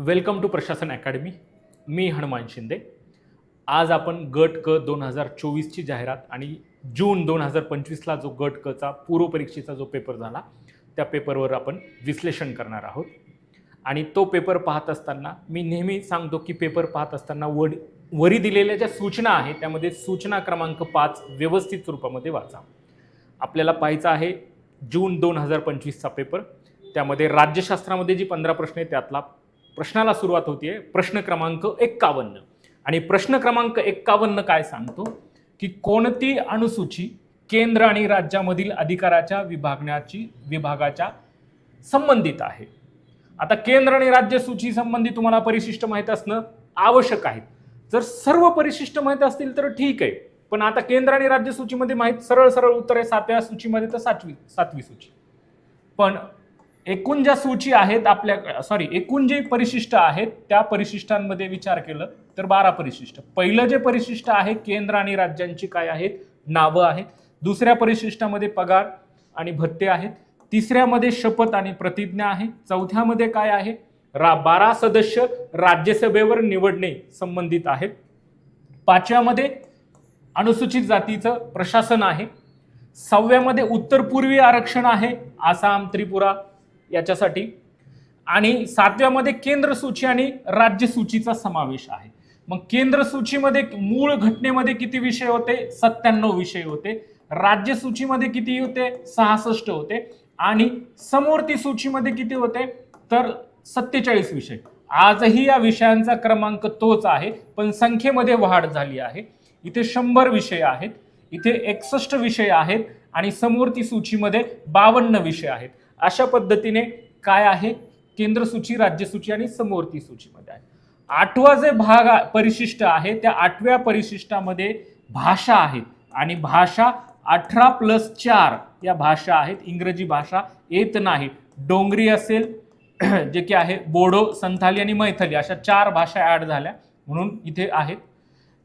Welcome to प्रशासन academy. मी हनुमान शिंदे. आज आपण गट क 2024ची जाहिरात आणि जून 2025ला जो गट कचा पूर्व परीक्षेचा जो पेपर झाला त्या पेपरवर आपण विश्लेषण करणार आहोत. आणि तो पेपर पाहत असताना मी नेहमी सांगतो की पेपर पाहत असताना वरी दिलेल्या ज्या सूचना आहेत त्यामध्ये सूचना क्रमांक 5 व्यवस्थित स्वरूपामध्ये वाचा. आपल्याला पाहायचं आहे जून 2025चा पेपर. त्यामध्ये राज्यशास्त्रामध्ये जी 15 प्रश्न आहेत त्यातला प्रश्नाला सुरुवात होतीये प्रश्न क्रमांक 51. आणि प्रश्न क्रमांक 51 काय सांगतो की कोणती अनुसूची केंद्र आणि राज्यामधील अधिकाराच्या विभागाच्या संबंधित आहे. आता केंद्र आणि राज्य सूची संबंधी तुम्हाला परिशिष्ट माहित असणं आवश्यक आहे. जर सर्व परिशिष्ट माहित असतील तर ठीक आहे, पण आता केंद्र आणि राज्य सूचीमध्ये माहित सरळ उत्तर आहे 7व्या सूचीमध्ये तर 7वी सूची. पण एकूण ज्या सूची आहेत एकूण जे परिशिष्ट आहेत त्या परिशिष्टांमध्ये विचार केलं तर 12 परिशिष्ट. पहिलं जे परिशिष्ट आहे केंद्र आणि राज्यांची काय आहेत नावं आहेत. दुसऱ्या परिशिष्टामध्ये पगार आणि भत्ते आहेत. तिसऱ्यामध्ये शपथ आणि प्रतिज्ञा आहे. चौथ्यामध्ये काय आहे 12 सदस्य राज्यसभेवर निवडणे संबंधित आहेत. 5व्यामध्ये अनुसूचित जातीचं प्रशासन आहे. 6व्यामध्ये उत्तर पूर्वी आरक्षण आहे आसाम त्रिपुरा याच्यासाठी. आणि 7व्यामध्ये केंद्र सूची आणि राज्य सूचीचा समावेश आहे. मग केंद्र सूचीमध्ये मूळ घटनेमध्ये किती विषय होते 97 विषय होते. राज्य सूचीमध्ये किती होते 66 होते. आणि समवर्ती सूचीमध्ये किती होते तर 47 विषय. आजही या विषयांचा क्रमांक तोच आहे पण संख्येमध्ये वाढ झाली आहे. इथे 100 विषय आहेत, इथे 61 विषय आहेत आणि समवर्ती सूचीमध्ये 52 विषय आहेत. अशा पद्धतीने काय आहे केंद्र सूची राज्य सूची आणि समवर्ती सूचीमध्ये आहे. 8वा जे परिशिष्ट आहे त्या 8व्या परिशिष्टामध्ये भाषा आहेत आणि भाषा 18+4 या भाषा आहेत. इंग्रजी भाषा येत नाही. डोंगरी असेल जे की आहे बोडो संथाली आणि मैथली अशा 4 भाषा ऍड झाल्या म्हणून इथे आहेत.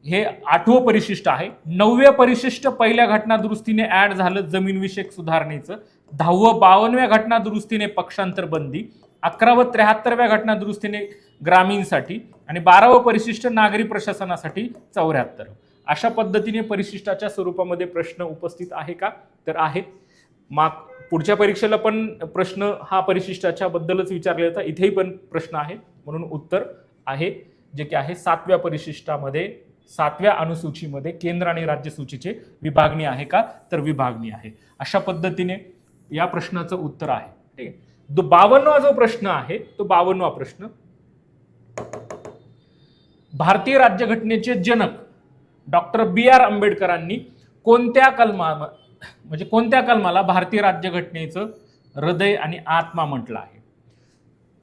हे 8वं परिशिष्ट आहे. 9व्या परिशिष्ट पहिल्या घटना दुरुस्तीने ऍड झालं जमीनविषयक सुधारणेचं. 10वं 52व्या घटना दुरुस्तीने पक्षांतर बंदी. 11वं 73व्या घटना दुरुस्तीने ग्रामीणसाठी आणि 12वं परिशिष्ट नागरी प्रशासनासाठी 74. अशा पद्धतीने परिशिष्टाच्या स्वरूपामध्ये प्रश्न उपस्थित आहे का तर आहेत. पुढच्या परीक्षेला पण प्रश्न हा परिशिष्टाच्या बद्दलच विचारला जातो. इथेही पण प्रश्न आहे म्हणून उत्तर आहे जे की आहे 7व्या परिशिष्टामध्ये 7व्या अनुसूचीमध्ये केंद्र आणि राज्य सूचीचे विभागणी आहे का तर विभागणी आहे. अशा पद्धतीने या प्रश्नाचं उत्तर आहे. ठीक आहे. 52वा जो प्रश्न आहे तो 52वा प्रश्न भारतीय राज्यघटनेचे जनक डॉक्टर B.R. आंबेडकरांनी कोणत्या कलमाला भारतीय राज्यघटनेचं हृदय आणि आत्मा म्हटलं आहे.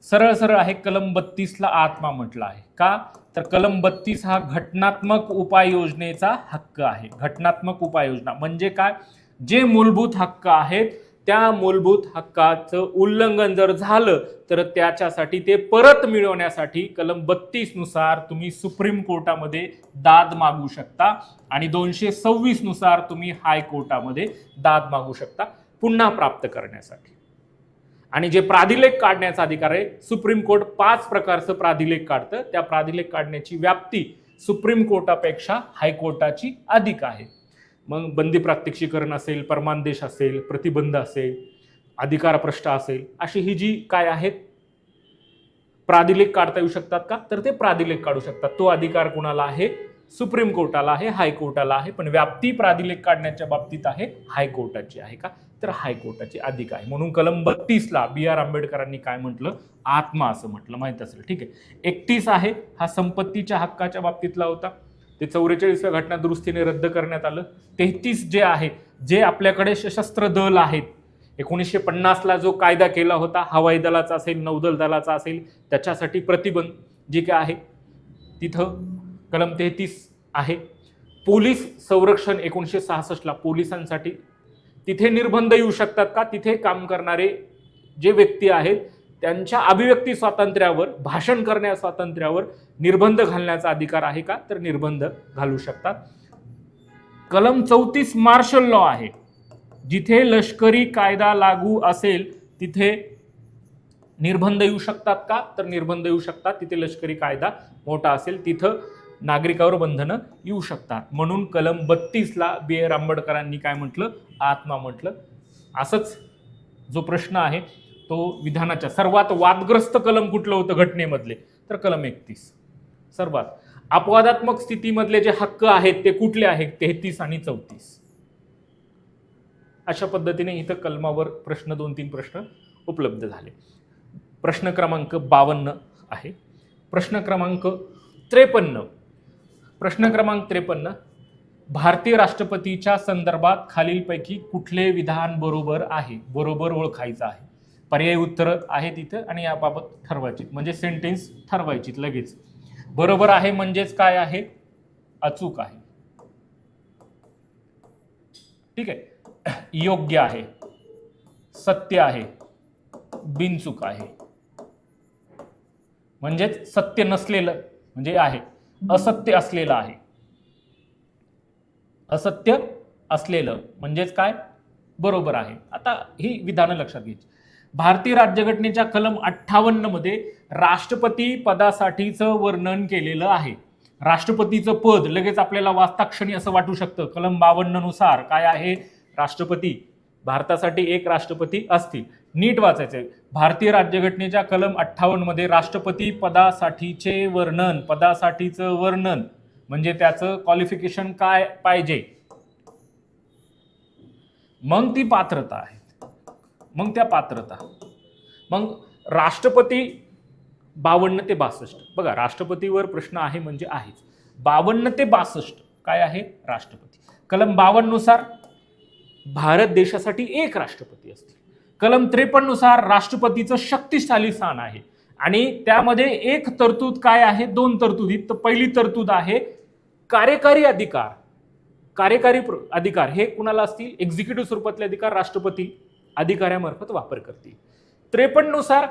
सरळ आहे कलम 32ला आत्मा म्हटलं आहे. का तर कलम 32 हा घटनात्मक उपाययोजनेचा हक्क आहे. घटनात्मक उपाययोजना म्हणजे काय जे मूलभूत हक्क आहेत त्या मूलभूत हक्काचं उल्लंघन जर झालं तर त्याच्यासाठी ते परत मिळवण्यासाठी कलम 32 नुसार तुम्ही सुप्रीम कोर्टामध्ये दाद मागू शकता आणि 226 नुसार तुम्ही हायकोर्टामध्ये दाद मागू शकता पुन्हा प्राप्त करण्यासाठी. आणि जे प्राधिलेख काढण्याचा अधिकार आहे सुप्रीम कोर्ट 5 प्रकारचं प्राधिलेख काढतं. त्या प्राधिलेख काढण्याची व्याप्ती सुप्रीम कोर्टापेक्षा हायकोर्टाची अधिक आहे. मग बंदी प्रात्यक्षिकरण असेल परमानदेश असेल प्रतिबंध असेल अधिकार प्रश्न असेल अशी ही जी काय आहेत प्राधिलेख काढता येऊ शकतात का तर ते प्राधिलेख काढू शकतात. तो अधिकार कुणाला आहे सुप्रीम कोर्टाला आहे हायकोर्टाला आहे. पण व्याप्ती प्राधिलेख काढण्याच्या बाबतीत आहे हायकोर्टाची आहे का तर हायकोर्टाची अधिक आहे. म्हणून कलम 32ला B.R. आंबेडकरांनी काय म्हटलं आत्मा असं म्हटलं माहित असेल. ठीक आहे. 31 आहे हा संपत्तीच्या हक्काच्या बाबतीतला होता. ते 44व्या घटना दुरुस्तीने रद्द करण्यात आलं. 33 जे आहे जे आपल्याकडे सशस्त्र दल आहेत 1950ला जो कायदा केला होता हवाई दलाचा असेल नौदल दलाचा असेल त्याच्यासाठी प्रतिबंध जे काय आहे तिथं कलम 33 आहे. पोलीस संरक्षण 1966ला पोलिसांसाठी तिथे निर्बंध येऊ शकतात का तिथे काम करणारे जे व्यक्ती आहेत त्यांच्या अभिव्यक्ती स्वातंत्र्यावर भाषण करण्या स्वातंत्र्यावर निर्बंध घालण्याचा अधिकार आहे का तर निर्बंध घालू शकतात. कलम 34 मार्शल लॉ आहे. जिथे लष्करी कायदा लागू असेल तिथे निर्बंध येऊ शकतात का, तर निर्बंध येऊ शकतात. तिथे लष्करी कायदा मोठा असेल तिथं नागरिकावर बंधनं येऊ शकतात. म्हणून कलम 32ला BR आंबेडकरांनी काय म्हटलं, आत्मा म्हटलं. असंच जो प्रश्न आहे तो विधानाच्या सर्वात वादग्रस्त कलम कुठलं होतं घटनेमधले, तर कलम 31. सर्वात अपवादात्मक स्थितीमधले जे हक्क आहेत ते कुठले आहेत, 33 आणि 34. अशा पद्धतीने इथं कलमावर प्रश्न 2-3 प्रश्न उपलब्ध झाले. प्रश्न क्रमांक 52 आहे. प्रश्न क्रमांक 53. प्रश्न क्रमांक 53. भारतीय राष्ट्रपतीच्या संदर्भात खालीलपैकी कुठले विधान बरोबर आहे, बरोबर ओळखायचं आहे. पर्यायी उत्तर आहे तिथं आणि याबाबत ठरवायची, म्हणजे सेंटेन्स ठरवायची लगेच. बरोबर आहे म्हणजेच काय आहे, अचूक आहे. ठीक आहे. योग्य आहे, सत्य आहे, बिनचूक आहे. म्हणजेच सत्य नसलेलं म्हणजे आहे, असत्य असलेलं आहे. असत्य असलेलं म्हणजेच काय, बरोबर आहे. आता ही विधानं लक्षात घ्यायची. भारतीय राज्यघटनेच्या कलम 58 मध्ये राष्ट्रपती पदासाठीचं वर्णन केलेलं आहे. राष्ट्रपतीचं पद लगेच आपल्याला वाचताक्षणी असं वाटू शकतं. कलम 52 नुसार काय आहे, राष्ट्रपती, भारतासाठी एक राष्ट्रपती असतील. नीट वाचायचंय. भारतीय राज्यघटनेच्या कलम 58 मध्ये राष्ट्रपती पदासाठीचे वर्णन, पदासाठीचं वर्णन म्हणजे त्याचं क्वालिफिकेशन काय पाहिजे, मग ती पात्रता आहे, मग त्या पात्रता. मग राष्ट्रपती 52 ते 62. बघा, राष्ट्रपतीवर प्रश्न आहे म्हणजे आहेच. 52 ते 62 काय आहे, राष्ट्रपती. कलम 52 नुसार भारत देशासाठी एक राष्ट्रपती असतील. कलम 53 नुसार राष्ट्रपतीचं शक्तिशाली स्थान आहे आणि त्यामध्ये एक तरतूद काय आहे, 2 तरतुदी. तर पहिली तरतूद आहे कार्यकारी अधिकार. कार्यकारी अधिकार हे कुणाला असतील, एक्झिक्युटिव्ह स्वरूपातले अधिकार राष्ट्रपती अधिकाऱ्यामार्फत वापर करतील. 53 नुसार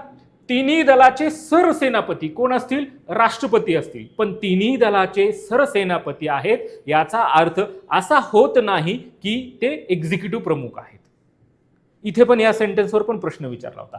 तिन्ही दलाचे सरसेनापती कोण असतील, राष्ट्रपती असतील. पण तिन्ही दलाचे सरसेनापती आहेत याचा अर्थ असा होत नाही की ते एक्झिक्युटिव्ह प्रमुख आहेत. इथे पण या सेंटेन्सवर पण प्रश्न विचारला होता.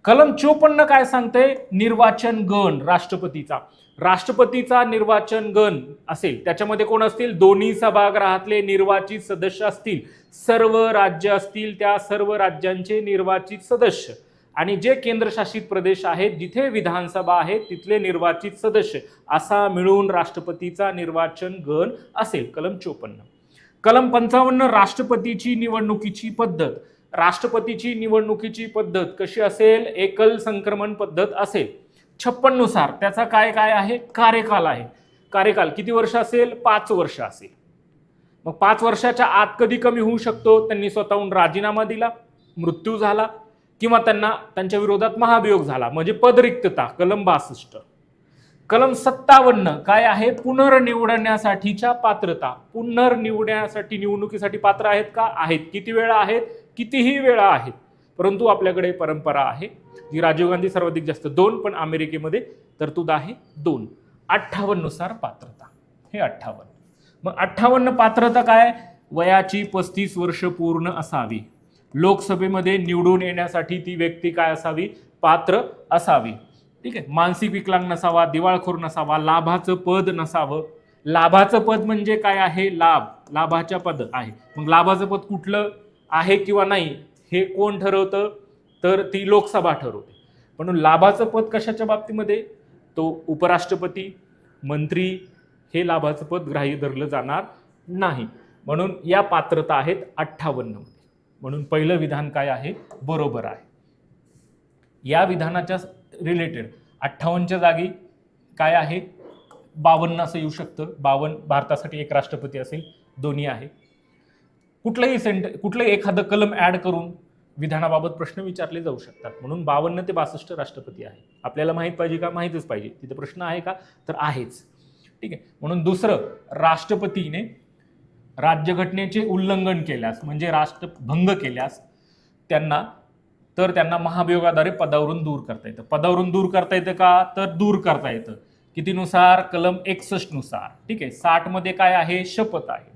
कलम 54 काय सांगते, निर्वाचन गण राष्ट्रपतीचा. राष्ट्रपतीचा निर्वाचन गण असेल त्याच्यामध्ये कोण असतील, दोन्ही सभागृहातले निर्वाचित सदस्य असतील. सर्व राज्य असतील त्या सर्व राज्यांचे निर्वाचित सदस्य आणि जे केंद्रशासित प्रदेश आहेत जिथे विधानसभा आहे तिथले निर्वाचित सदस्य असा मिळून राष्ट्रपतीचा निर्वाचन गण असेल. कलम 54. कलम 55 राष्ट्रपतीची निवडणुकीची पद्धत. राष्ट्रपतीची निवडणुकीची पद्धत कशी असेल, एकल संक्रमण पद्धत असेल. 56 नुसार त्याचा काय काय आहे, कार्यकाल आहे. कार्यकाल किती वर्ष असेल, 5 वर्ष असेल. मग 5 वर्षाच्या आत कधी कमी होऊ शकतो, त्यांनी स्वतःहून राजीनामा दिला, मृत्यू झाला किंवा त्यांच्या विरोधात महाभियोग झाला म्हणजे पदरिक्तता. कलम 62. कलम 57 काय आहे, पुनर्निवडण्यासाठीच्या पात्रता. पुनर्निवडण्यासाठी निवडणुकीसाठी पात्र आहेत का, आहेत. किती वेळा आहेत, कितीही वेळा आहेत. परंतु आपल्याकडे परंपरा आहे जी राजीव गांधी सर्वाधिक जास्त 2, पण अमेरिकेमध्ये तरतूद आहे 2. 58 नुसार पात्रता हे 58. मग 58 पात्रता काय, वयाची 35 वर्ष पूर्ण असावी. लोकसभेमध्ये निवडून येण्यासाठी ती व्यक्ती काय असावी, पात्र असावी. ठीक आहे. मानसिक विकलांग नसावा, दिवाळखोर नसावा, लाभाचं पद नसावं. लाभाचं पद म्हणजे काय आहे, लाभ, लाभाच्या पद आहे. मग लाभाचं पद कुठलं आहे किंवा नाही हे कोण ठरवतं, तर ती लोकसभा ठरवते. म्हणून लाभाचं पद कशाच्या बाबतीमध्ये, तो उपराष्ट्रपती, मंत्री हे लाभाचं पद ग्राह्य धरलं जाणार नाही. म्हणून या पात्रता आहेत 58 मध्ये. म्हणून पहिलं विधान काय आहे, बरोबर आहे. या विधानाच्या रिलेटेड 58च्या जागी काय आहे, 52 असं येऊ शकतं. 52 भारतासाठी एक राष्ट्रपती असेल, दोन्ही आहे. कुठलंही एखादं कलम ऍड करून विधानाबाबत प्रश्न विचारले जाऊ शकतात. म्हणून 52 ते 62 राष्ट्रपती आहे. आपल्याला माहित पाहिजे का, माहितच पाहिजे. तिथे प्रश्न आहे का, तर आहेच. ठीक आहे. म्हणून दुसरं, राष्ट्रपतीने राज्यघटनेचे उल्लंघन केल्यास म्हणजे राष्ट्रभंग केल्यास त्यांना महाभियोगाद्वारे पदावरून दूर करता येतं. पदावरून दूर करता येतं का, तर दूर करता येतं. कितीनुसार, कलम 61 नुसार. ठीक आहे. 60 मध्ये काय आहे, शपथ आहे.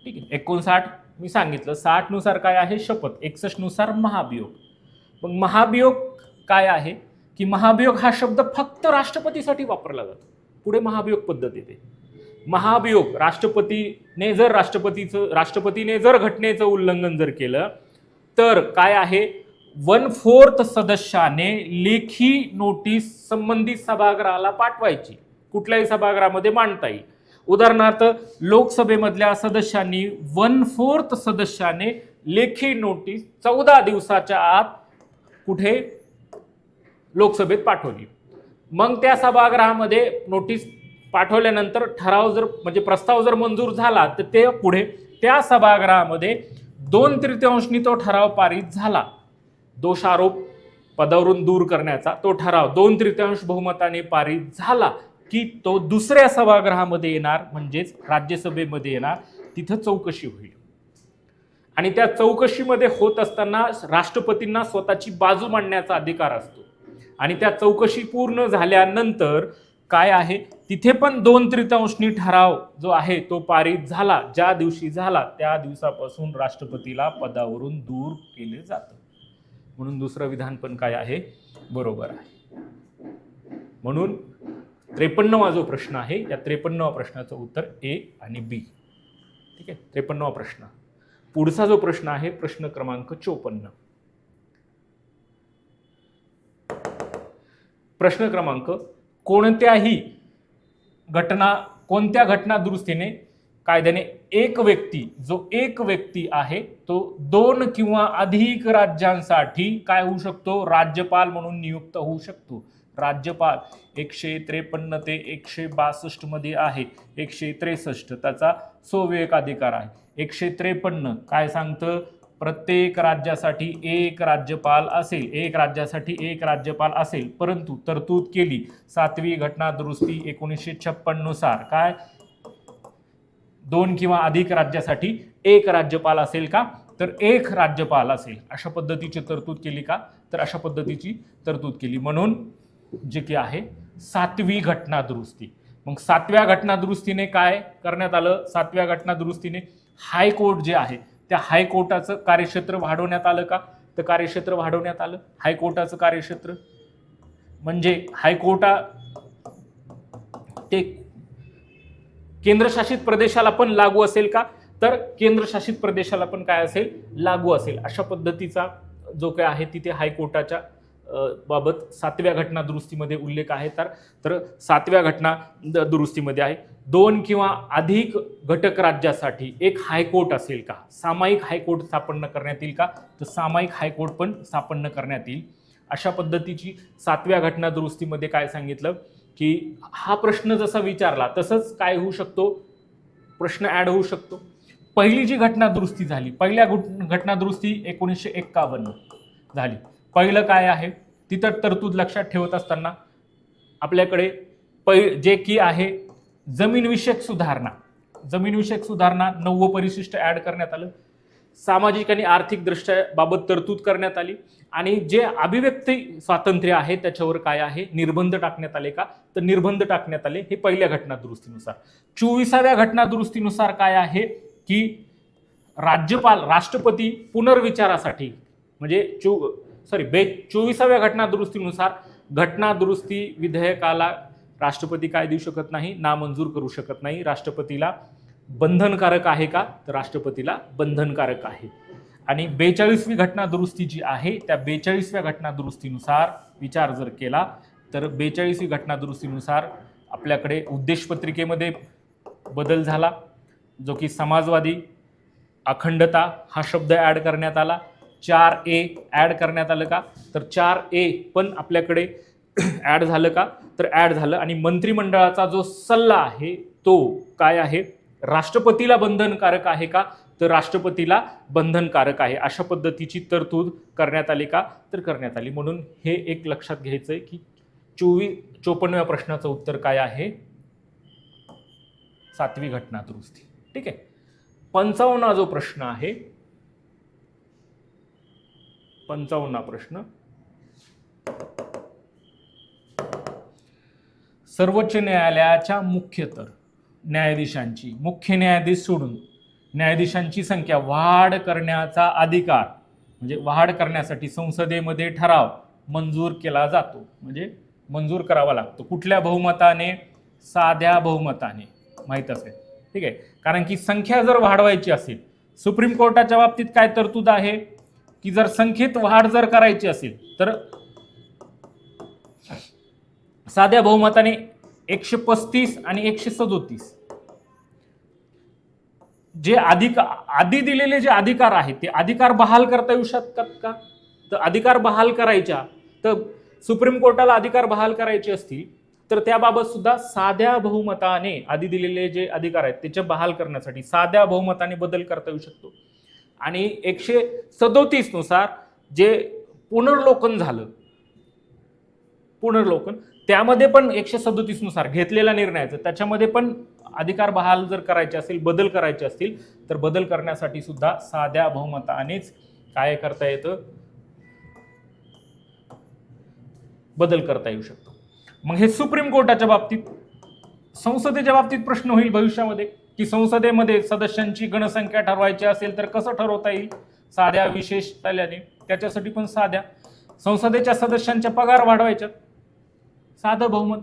ठीक आहे. 59 मी सांगितलं, 60 नुसार काय आहे, शपथ. 61 नुसार महाभियोग. मग महाभियोग काय आहे की महाभियोग हा शब्द फक्त राष्ट्रपतीसाठी वापरला जातो. पुढे महाभियोग पद्धत येते. महाभियोग राष्ट्रपतीने जर घटनेचं उल्लंघन जर केलं तर काय आहे, 1/4 सदस्याने लेखी नोटीस संबंधित सभागृहाला पाठवायची, कुठल्याही सभागृहामध्ये मांडता येईल. उदाहरणार्थ लोकसभेमधल्या सदस्यांनी 1/4 सदस्याने लेखी नोटीस 14 दिवसाच्या आत कुठे लोकसभेत पाठवली. मग त्या सभागृहामध्ये नोटीस पाठवल्यानंतर ठराव जर म्हणजे प्रस्ताव जर मंजूर झाला तर ते पुढे त्या सभागृहामध्ये 2/3 तो ठराव पारित झाला. दोषारोप पदावरून दूर करण्याचा तो ठराव 2/3 बहुमताने पारित झाला की तो दुसऱ्या सभागृहामध्ये येणार, म्हणजेच राज्यसभेमध्ये येणार. तिथं चौकशी होईल आणि त्या चौकशीमध्ये होत असताना राष्ट्रपतींना स्वतःची बाजू मांडण्याचा अधिकार असतो. आणि त्या चौकशी पूर्ण झाल्यानंतर काय आहे, तिथे पण 2/3 ठराव जो आहे तो पारित झाला. ज्या दिवशी झाला त्या दिवसापासून राष्ट्रपतीला पदावरून दूर केले जातं. म्हणून दुसरं विधान पण काय आहे, बरोबर आहे. म्हणून 53वा जो प्रश्न आहे, या 53व्या प्रश्नाचं उत्तर ए आणि बी. ठीक आहे, 53वा प्रश्न. पुढचा जो प्रश्न आहे प्रश्न क्रमांक 54. प्रश्न क्रमांक, कोणत्या घटना दुरुस्तीने कायद्याने एक व्यक्ती आहे तो 2 किंवा अधिक राज्यांसाठी काय होऊ शकतो, राज्यपाल म्हणून नियुक्त होऊ शकतो. राज्यपाल 153 ते 162 मध्ये आहे. 163 त्याचा सोवियक अधिकार आहे. 153 काय सांगतं, प्रत्येक राज्यासाठी एक राज्यपाल असेल, परंतु तरतूद केली 7वी घटना दुरुस्ती 1956 नुसार काय, 2 किंवा अधिक राज्यासाठी एक राज्यपाल असेल का, तर एक राज्यपाल असेल. अशा पद्धतीची तरतूद केली का, तर अशा पद्धतीची तरतूद केली. म्हणून जे की आहे 7वी घटना दुरुस्ती. मग 7व्या घटना दुरुस्तीने काय करण्यात आलं, 7व्या घटना दुरुस्तीने हायकोर्ट जे आहे त्या हायकोर्टाचं कार्यक्षेत्र वाढवण्यात आलं का, तर कार्यक्षेत्र वाढवण्यात आलं. हायकोर्टाचं कार्यक्षेत्र म्हणजे ते केंद्रशासित प्रदेशाला पण लागू असेल का, तर केंद्रशासित प्रदेशाला पण काय असेल, लागू असेल. अशा पद्धतीचा जो काय आहे तिथे हायकोर्टाच्या बाबत 7व्या घटना दुरुस्तीमध्ये उल्लेख आहे. तर 7व्या घटना दुरुस्तीमध्ये आहे 2 किंवा अधिक घटक राज्यासाठी एक हायकोर्ट असेल का, सामायिक हायकोर्ट स्थापन करण्यात येईल का, तर सामायिक हायकोर्ट पण स्थापन करण्यात येईल. अशा पद्धतीची 7व्या घटना दुरुस्तीमध्ये काय सांगितलं की हा प्रश्न जसा विचारला तसंच काय होऊ शकतो, प्रश्न ऍड होऊ शकतो. पहिली जी घटना दुरुस्ती झाली, पहिल्या घटना दुरुस्ती 1951 झाली. पहिलं काय आहे तिथं तरतूद लक्षात ठेवत असताना आपल्याकडे जे की आहे जमीनविषयक सुधारणा 9वं परिशिष्ट ऍड करण्यात आलं. सामाजिक आणि आर्थिक दृष्ट्या बाबत तरतूद करण्यात आली. आणि जे अभिव्यक्ती स्वातंत्र्य आहे त्याच्यावर काय आहे निर्बंध टाकण्यात आले का, तर निर्बंध टाकण्यात आले. हे पहिल्या घटना दुरुस्तीनुसार. 24व्या घटना दुरुस्तीनुसार काय आहे की राष्ट्रपती पुनर्विचारासाठी म्हणजे 24व्या घटना दुरुस्तीनुसार घटना दुरुस्ती विधेयकाला राष्ट्रपती काय देऊ शकत नाही, नामंजूर करू शकत नाही. राष्ट्रपतीला बंधनकारक आहे का, तर राष्ट्रपतीला बंधनकारक आहे. आणि 42वी घटना दुरुस्ती जी आहे त्या 42व्या घटना दुरुस्तीनुसार विचार जर केला तर 42वी घटना दुरुस्तीनुसार आपल्याकडे उद्देशपत्रिकेमध्ये बदल झाला, जो की समाजवादी, अखंडता हा शब्द ऍड करण्यात आला. 4A ऍड करण्यात आलं का, तर 4A पण आपल्याकडे ऍड झालं का, तर ऍड झालं. आणि मंत्रिमंडळाचा जो सल्ला आहे तो काय आहे, राष्ट्रपतीला बंधनकारक आहे का, तर राष्ट्रपतीला बंधनकारक आहे. अशा पद्धतीची तरतूद करण्यात आली का, तर करण्यात आली. म्हणून हे एक लक्षात घ्यायचंय की 54व्या प्रश्नाचं उत्तर काय आहे, 7वी घटना दुरुस्ती. ठीक आहे. 55 जो प्रश्न आहे, 55 प्रश्न, सर्वोच्च न्यायालयाच्या मुख्य न्यायाधीश सोडून न्यायाधीशांची संख्या वाढ करण्याचा अधिकार, म्हणजे वाढ करण्यासाठी संसदेमध्ये ठराव मंजूर केला जातो, म्हणजे मंजूर करावा लागतो. कुठल्या बहुमताने? साध्या बहुमताने, माहीत असेल. ठीक आहे, कारण की संख्या जर वाढवायची असेल, सुप्रीम कोर्टाच्या बाबतीत काय तरतूद आहे की जर संख्येत वाढ जर करायची असेल तर साध्या बहुमताने 135 आणि 137 जे आधी दिलेले जे अधिकार आहेत ते अधिकार बहाल करता येऊ शकतात का? तर अधिकार बहाल करायच्या, तर सुप्रीम कोर्टाला अधिकार बहाल करायचे असतील तर त्याबाबत सुद्धा साध्या बहुमताने आधी दिलेले जे अधिकार आहेत त्याचे बहाल करण्यासाठी साध्या बहुमताने बदल करता येऊ शकतो. आणि 137 नुसार जे पुनर्लोकन झालं, त्यामध्ये पण 137 नुसार घेतलेल्या निर्णयाचं त्याच्यामध्ये पण अधिकार बहाल जर करायचे असेल, बदल करायचे असतील तर बदल करण्यासाठी सुद्धा साध्या बहुमतानेच काय करता येतं, बदल करता येऊ शकतो. मग हे सुप्रीम कोर्टाच्या बाबतीत. संसदेच्या बाबतीत प्रश्न होईल भविष्यामध्ये की संसदेमध्ये सदस्यांची गणसंख्या ठरवायची असेल तर कसं ठरवता येईल? साध्या विशेष तल्याने. त्याच्यासाठी पण साध्या. संसदेच्या सदस्यांच्या पगार वाढवायच्या, साधं बहुमत.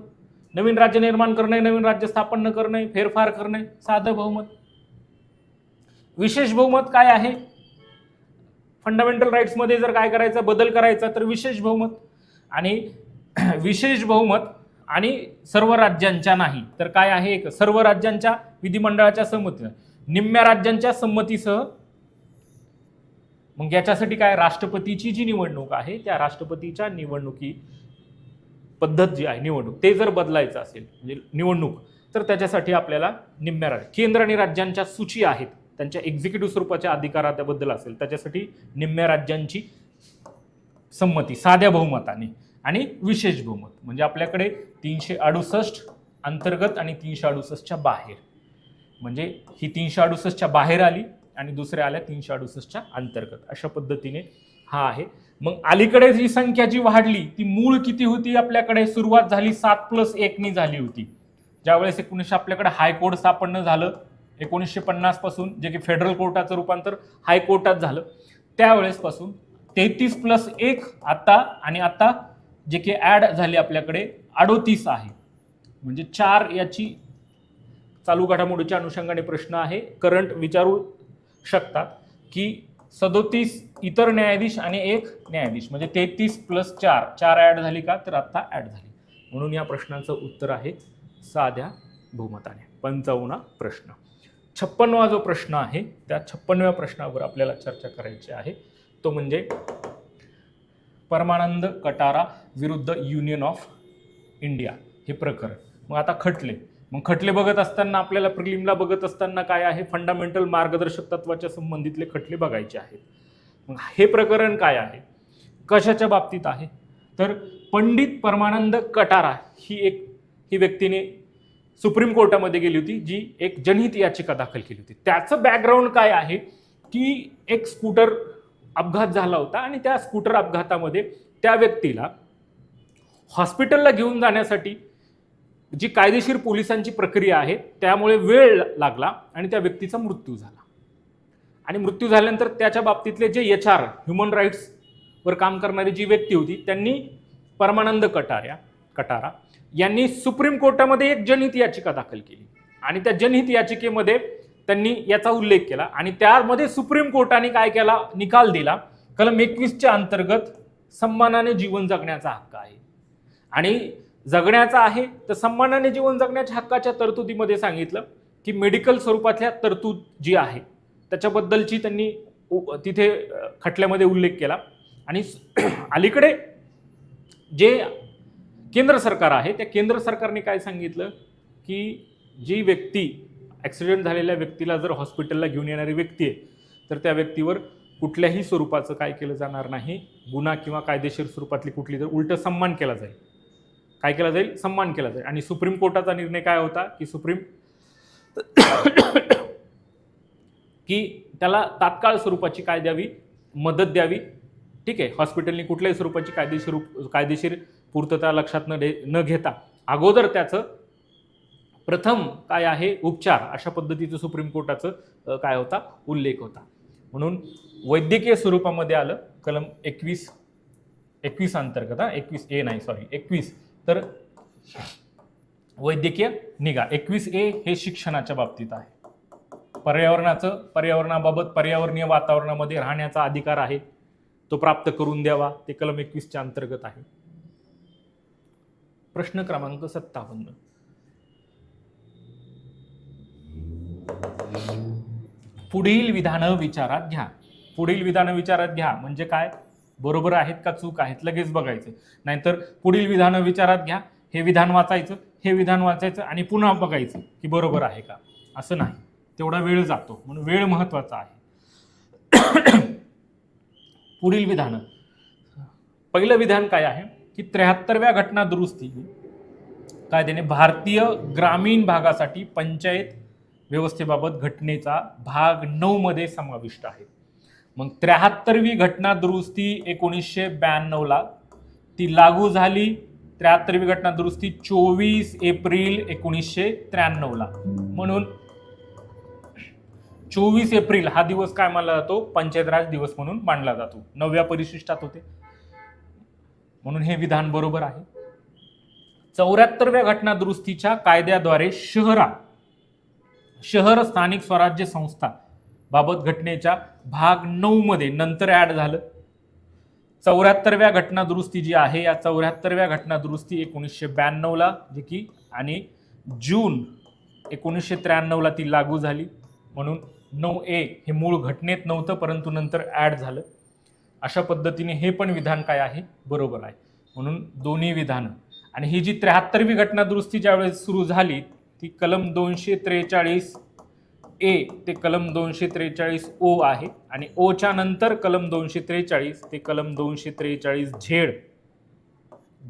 नवीन राज्य निर्माण करणे, नवीन राज्य स्थापन करणे, फेरफार करणे, साधं बहुमत. विशेष बहुमत काय आहे? फंडामेंटल राईट्स मध्ये जर काय करायचं, बदल करायचा तर विशेष बहुमत. आणि विशेष बहुमत आणि सर्व राज्यांच्या नाही तर काय आहे? एक सर्व राज्यांच्या विधिमंडळाच्या संमतीने, निम्म्या राज्यांच्या संमतीसह. मग याच्यासाठी काय? राष्ट्रपतीची जी निवडणूक आहे त्या राष्ट्रपतीच्या निवडणुकी पद्धत जी आहे निवडणूक, ते जर बदलायचं असेल म्हणजे निवडणूक, तर त्याच्यासाठी आपल्याला निम्म्या राज्य, केंद्र आणि राज्यांच्या सूची आहेत त्यांच्या एक्झिक्युटिव्ह स्वरूपाच्या अधिकाराबद्दल असेल त्याच्यासाठी निम्म्या राज्यांची संमती साध्या बहुमताने. आणि विशेष बहुमत म्हणजे आपल्याकडे 368 अंतर्गत आणि 368च्या बाहेर, म्हणजे ही 368च्या बाहेर आली आणि दुसऱ्या आल्या 368च्या अंतर्गत, अशा पद्धतीने हा आहे. मग अलीकडे जी संख्या जी वाढली ती मूळ किती होती? आपल्याकडे सुरुवात झाली 7+1 नी झाली होती. ज्यावेळेस 1900 आपल्याकडे हायकोर्ट स्थापन झालं 1950 पासून, जे की फेडरल कोर्टाचं रूपांतर हायकोर्टात झालं, त्यावेळेस पासून 33+1 आता, आणि आता जे की ऍड झाली आपल्याकडे 38 आहे. म्हणजे 4 याची चालू घडामोडीच्या अनुषंगाने प्रश्न आहे, करंट विचारू शकतात की 37 इतर न्यायाधीश आणि 1 न्यायाधीश म्हणजे 33+4, 4 ऍड झाली का? तर आता ऍड झाली. म्हणून या प्रश्नाचं उत्तर आहे साध्या बहुमताने. 55 प्रश्न. 56वा जो प्रश्न आहे त्या 56व्या प्रश्नावर आपल्याला चर्चा करायची आहे, तो म्हणजे परमानंद कटारा विरुद्ध युनियन ऑफ इंडिया हे प्रकरण. मग आता खटले बघत असताना आपल्याला प्रिलिमला बघत असताना काय आहे? फंडामेंटल मार्गदर्शक तत्वाच्या संबंधितले खटले बघायचे आहेत. मग हे प्रकरण काय आहे, कशाच्या बाबतीत आहे? तर पंडित परमानंद कटारा ही व्यक्तीने सुप्रीम कोर्टामध्ये गेली होती, जी एक जनहित याचिका दाखल केली होती. त्याचं बॅकग्राऊंड काय आहे की एक स्कूटर अपघात झाला होता आणि त्या स्कूटर अपघातामध्ये त्या व्यक्तीला हॉस्पिटलला घेऊन जाण्यासाठी जी कायदेशीर पोलिसांची प्रक्रिया आहे त्यामुळे वेळ लागला आणि त्या व्यक्तीचा मृत्यू झाला. आणि मृत्यू झाल्यानंतर त्याच्या बाबतीतले जे HR ह्युमन राईट्स वर काम करणारी जी व्यक्ती होती त्यांनी परमानंद कटारा यांनी सुप्रीम कोर्टामध्ये एक जनहित याचिका दाखल केली आणि त्या जनहित याचिकेमध्ये त्यांनी याचा उल्लेख केला आणि त्यामध्ये सुप्रीम कोर्टाने काय केला? निकाल दिला. कलम 21च्या अंतर्गत सन्मानाने जीवन जगण्याचा हक्क आहे आणि जगण्याचा आहे तर सन्मानाने जीवन जगण्याच्या हक्काच्या तरतुदीमध्ये सांगितलं की मेडिकल स्वरूपातल्या तरतूद जी आहे त्याच्याबद्दलची त्यांनी तिथे खटल्यामध्ये उल्लेख केला. आणि अलीकडे जे केंद्र सरकार आहे त्या केंद्र सरकारने काय सांगितलं की जी व्यक्ती ॲक्सिडेंट झालेल्या व्यक्तीला जर हॉस्पिटलला घेऊन येणारी व्यक्ती आहे तर त्या व्यक्तीवर कुठल्याही स्वरूपाचं काय केलं जाणार नाही, गुन्हा किंवा कायदेशीर स्वरूपातली कुठली तर उलट सन्मान केला जाईल. काय केला जाईल? सन्मान केला जाईल. आणि सुप्रीम कोर्टाचा निर्णय काय होता की की त्याला तात्काळ स्वरूपाची काय द्यावी? मदत द्यावी. ठीक आहे, हॉस्पिटलने कुठल्याही स्वरूपाची कायदेशीर पूर्तता लक्षात न घेता अगोदर त्याचं प्रथम काय आहे उपचार, अशा पद्धतीचं सुप्रीम कोर्टाचं काय होता? उल्लेख होता. म्हणून वैद्यकीय स्वरूपामध्ये आलं कलम 21 अंतर्गत, 21A नाही, सॉरी 21. तर वैद्यकीय निगा 21A हे शिक्षणाच्या बाबतीत आहे. पर्यावरणाबाबत पर्यावरणीय वातावरणामध्ये राहण्याचा अधिकार आहे, तो प्राप्त करून द्यावा, ते कलम 21च्या अंतर्गत आहे. प्रश्न क्रमांक 57. पुढील विधानं विचारात घ्या. पुढील विधानं विचारात घ्या म्हणजे काय, बरोबर आहेत का चूक आहेत लगेच बघायचं, नाहीतर पुढील विधानं विचारात घ्या, हे विधान वाचायचं, हे विधान वाचायचं आणि पुन्हा बघायचं की बरोबर आहे का, असं नाही, तेवढा वेळ जातो, म्हणून वेळ महत्वाचा आहे. पुढील विधान, पहिलं विधान काय आहे की 73व्या घटना दुरुस्ती कायद्याने भारतीय ग्रामीण भागासाठी पंचायत व्यवस्थेबाबत घटनेचा भाग 9 मध्ये समाविष्ट आहे. मग 73वी घटना दुरुस्ती 1992ला ती लागू झाली. 73वी घटना दुरुस्ती 24 एप्रिल 1993ला. म्हणून 24 एप्रिल हा दिवस काय मानला जातो, पंचायत राज दिवस म्हणून मानला जातो. 9व्या परिशिष्टात होते, म्हणून हे विधान बरोबर आहे. 74व्या घटना दुरुस्तीच्या कायद्याद्वारे शहर स्थानिक स्वराज्य संस्था बाबत घटनेच्या भाग 9 मध्ये नंतर ऍड झालं. 74व्या घटना दुरुस्ती जी आहे, या 74व्या घटना दुरुस्ती 1992ला जी की आणि जून 1993ला ती लागू झाली. म्हणून 9A हे मूळ घटनेत नव्हतं, परंतु नंतर ऍड झालं. अशा पद्धतीने हे पण विधान काय आहे, बरोबर आहे. म्हणून दोन्ही विधानं. आणि ही जी 73वी घटना दुरुस्ती ज्यावेळेस सुरू झाली ती कलम 243A ते कलम 243O आहे, आणि ओच्या नंतर कलम 243 ते कलम 243Z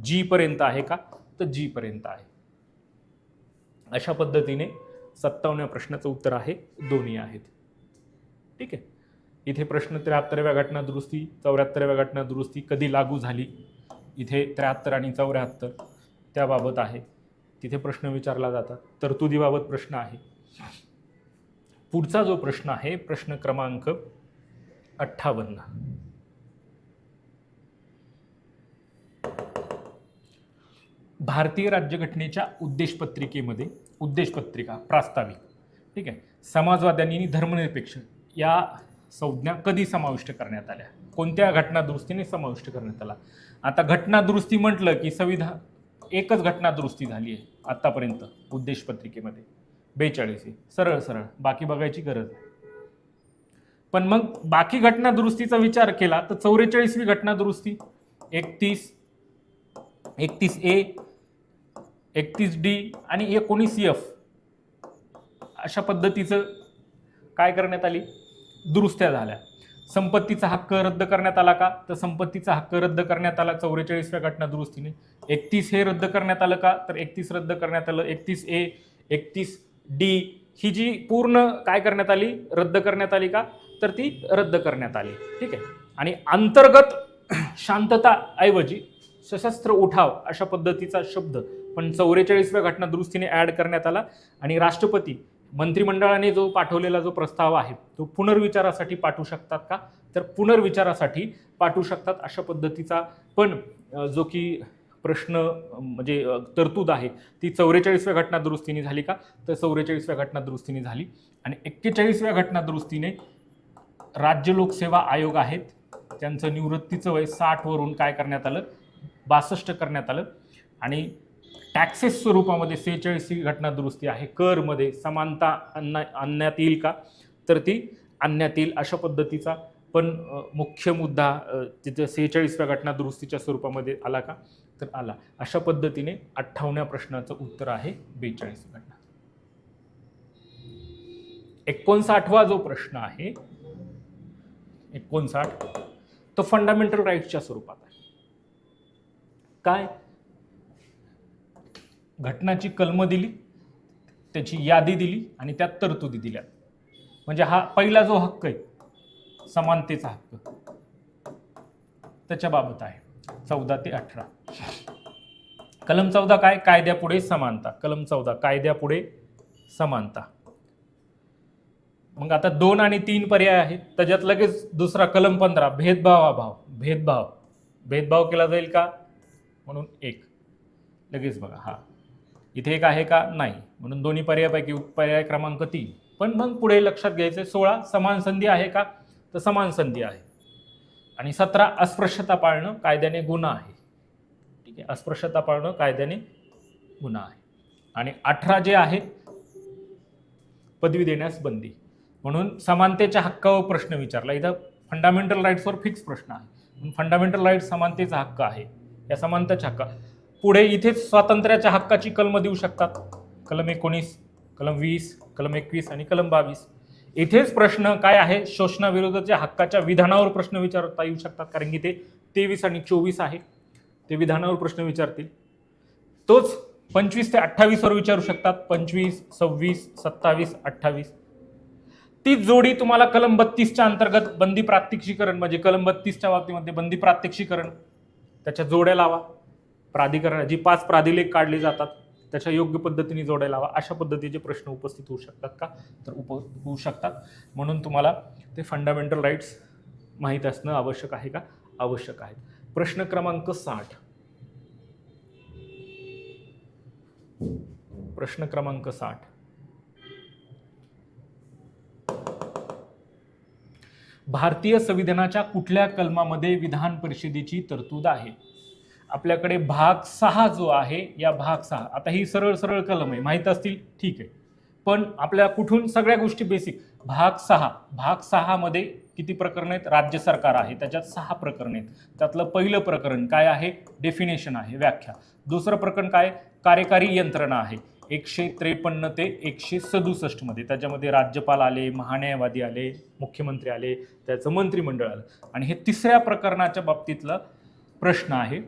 जी पर्यंत आहे का, तर जी पर्यंत आहे. अशा पद्धतीने 57व्या प्रश्नाचं उत्तर आहे, दोन्ही आहेत. ठीक आहे. इथे प्रश्न 73व्या घटना दुरुस्ती 74व्या घटना दुरुस्ती कधी लागू झाली, इथे 73 आणि 74 त्याबाबत आहे, तिथे प्रश्न विचारला जातात. तरतुदीबाबत प्रश्न आहे. पुढचा जो प्रश्न आहे प्रश्न क्रमांक 58. भारतीय राज्यघटनेच्या उद्देशपत्रिकेमध्ये उद्देशपत्रिका प्रास्ताविक, ठीक आहे, समाजवाद्यांनी धर्मनिरपेक्ष या संज्ञा कधी समाविष्ट करण्यात आल्या, कोणत्या घटना दुरुस्तीने समाविष्ट करण्यात आला. आता घटना दुरुस्ती म्हटलं की संविधान एकच घटना दुरुस्ती झाली आहे आतापर्यंत उद्देशपत्रिकेमध्ये, 42. सरळ सरळ, बाकी बघायची गरज आहे. पण मग बाकी घटना दुरुस्तीचा विचार केला तर 44वी घटना दुरुस्ती 31A 31D आणि 19F अशा पद्धतीचं काय करण्यात आली, दुरुस्त्या झाल्या. संपत्तीचा हक्क रद्द करण्यात आला का, तर संपत्तीचा हक्क रद्द करण्यात आला 44व्या घटना दुरुस्तीने. 31 हे रद्द करण्यात आलं का, तर 31 रद्द करण्यात आलं. 31A 31D ही जी पूर्ण काय करण्यात आली, रद्द करण्यात आली का, तर ती रद्द करण्यात आली. ठीक आहे. आणि अंतर्गत शांतता ऐवजी सशस्त्र उठाव अशा पद्धतीचा शब्द पण 44व्या घटना दुरुस्तीने ऍड करण्यात आला. आणि राष्ट्रपती मंत्रिमंडळाने जो पाठवलेला जो प्रस्ताव आहे तो पुनर्विचारासाठी पाठवू शकतात का, तर पुनर्विचारासाठी पाठवू शकतात. अशा पद्धतीचा पण जो की प्रश्न म्हणजे तरतूद आहे ती 44व्या घटना दुरुस्तीने झाली का, तर 44व्या घटना दुरुस्तीने झाली. आणि 41व्या घटना दुरुस्तीने राज्य लोकसेवा आयोग आहेत त्यांचं निवृत्तीचं वय 60 वरून काय करण्यात आलं, 62 करण्यात आलं. आणि टॅक्सेस स्वरूपामध्ये 46वी घटना दुरुस्ती आहे. करमध्ये समानता आणण्यात येईल का, तर ती आणण्यात येईल. अशा पद्धतीचा पण मुख्य मुद्दा तिथे 46व्या घटना दुरुस्तीच्या स्वरूपामध्ये आला का, तर आला. अशा पद्धतीने 58व्या प्रश्नाचं उत्तर आहे 42 घटना. 59वा जो प्रश्न आहे 59 तो फंडामेंटल राईट्सच्या स्वरूपात आहे. काय, घटनाची कलम दिली, त्याची यादी दिली आणि त्यात तरतुदी दिल्या. म्हणजे हा पहिला जो हक्क आहे समानतेचा हक्क त्याच्याबाबत आहे 14 ते 18. कलम 14 काय, कायद्यापुढे समानता. कलम 14 कायद्यापुढे समानता. मग आता 2 आणि 3 पर्याय आहेत, त्याच्यात लगेच दुसरा कलम 15 भेदभाव भेदभाव केला जाईल का, म्हणून 1. लगेच बघा, हा इथे 1 आहे का, नाही, म्हणून दोन्ही पर्यायापैकी पर्याय क्रमांक 3. पण मग पुढे लक्षात घ्यायचं 16 समान संधी आहे का, तर समान संधी आहे. आणि 17 अस्पृश्यता पाळणं कायद्याने गुन्हा आहे. ठीक आहे, अस्पृश्यता पाळणं कायद्याने गुन्हा आहे. आणि 18 जे आहे पदवी देण्यास बंदी. म्हणून समानतेच्या हक्कावर प्रश्न विचारला. इथं फंडामेंटल राईट्सवर फिक्स प्रश्न आहे. फंडामेंटल राईट्स समानतेचा हक्क आहे, या समानतेचा हक्क. पुढे इथेच स्वातंत्र्याच्या हक्काची कलम देऊ शकतात. कलम 19, कलम 20, कलम 21 आणि कलम 22. इथेच प्रश्न काय आहे, शोषणाविरोधाच्या हक्काच्या विधानावर प्रश्न विचारता येऊ शकतात, कारण की ते 23 आणि 24 आहे, ते विधानावर प्रश्न विचारतील. तोच 25 ते 28 वर विचारू शकतात. 25, 26, 27, 28. ती जोडी तुम्हाला कलम 32च्या अंतर्गत बंदी प्रात्यक्षिकरण, म्हणजे कलम 32च्या बाबतीमध्ये बंदी प्रात्यक्षिकरण, त्याच्या जोड्या लावा. प्राधिकरणाची 5 प्राधिलेख काढले जातात, त्याच्या योग्य पद्धतीने जोड्या लावा. अशा पद्धतीचे प्रश्न उपस्थित होऊ शकतात का, तर होऊ शकतात. म्हणून तुम्हाला ते फंडामेंटल राईट्स माहीत असणं आवश्यक आहे का, आवश्यक आहे. प्रश्न क्रमांक 60. प्रश्न क्रमांक 60. भारतीय संविधानाच्या कुठल्या कलमामध्ये विधान परिषदेची तरतूद आहे. आपल्याकडे भाग 6 जो आहे, या भाग 6, आता ही सरळ सरळ कलम आहे, माहीत असतील ठीक आहे, पण आपल्या कुठून सगळ्या गोष्टी बेसिक. भाग 6, भाग 6 मध्ये किती प्रकरण आहेत, राज्य सरकार आहे, त्याच्यात 6 प्रकरण आहेत. त्यातलं पहिलं प्रकरण काय आहे, डेफिनेशन आहे, व्याख्या. दुसरं प्रकरण काय, कार्यकारी यंत्रणा आहे, 153 ते 167 मध्ये. त्याच्यामध्ये राज्यपाल आले, महान्यायवादी आले, मुख्यमंत्री आले, त्याचं मंत्रिमंडळ आलं. आणि हे तिसऱ्या प्रकरणाच्या बाबतीतला प्रश्न आहे,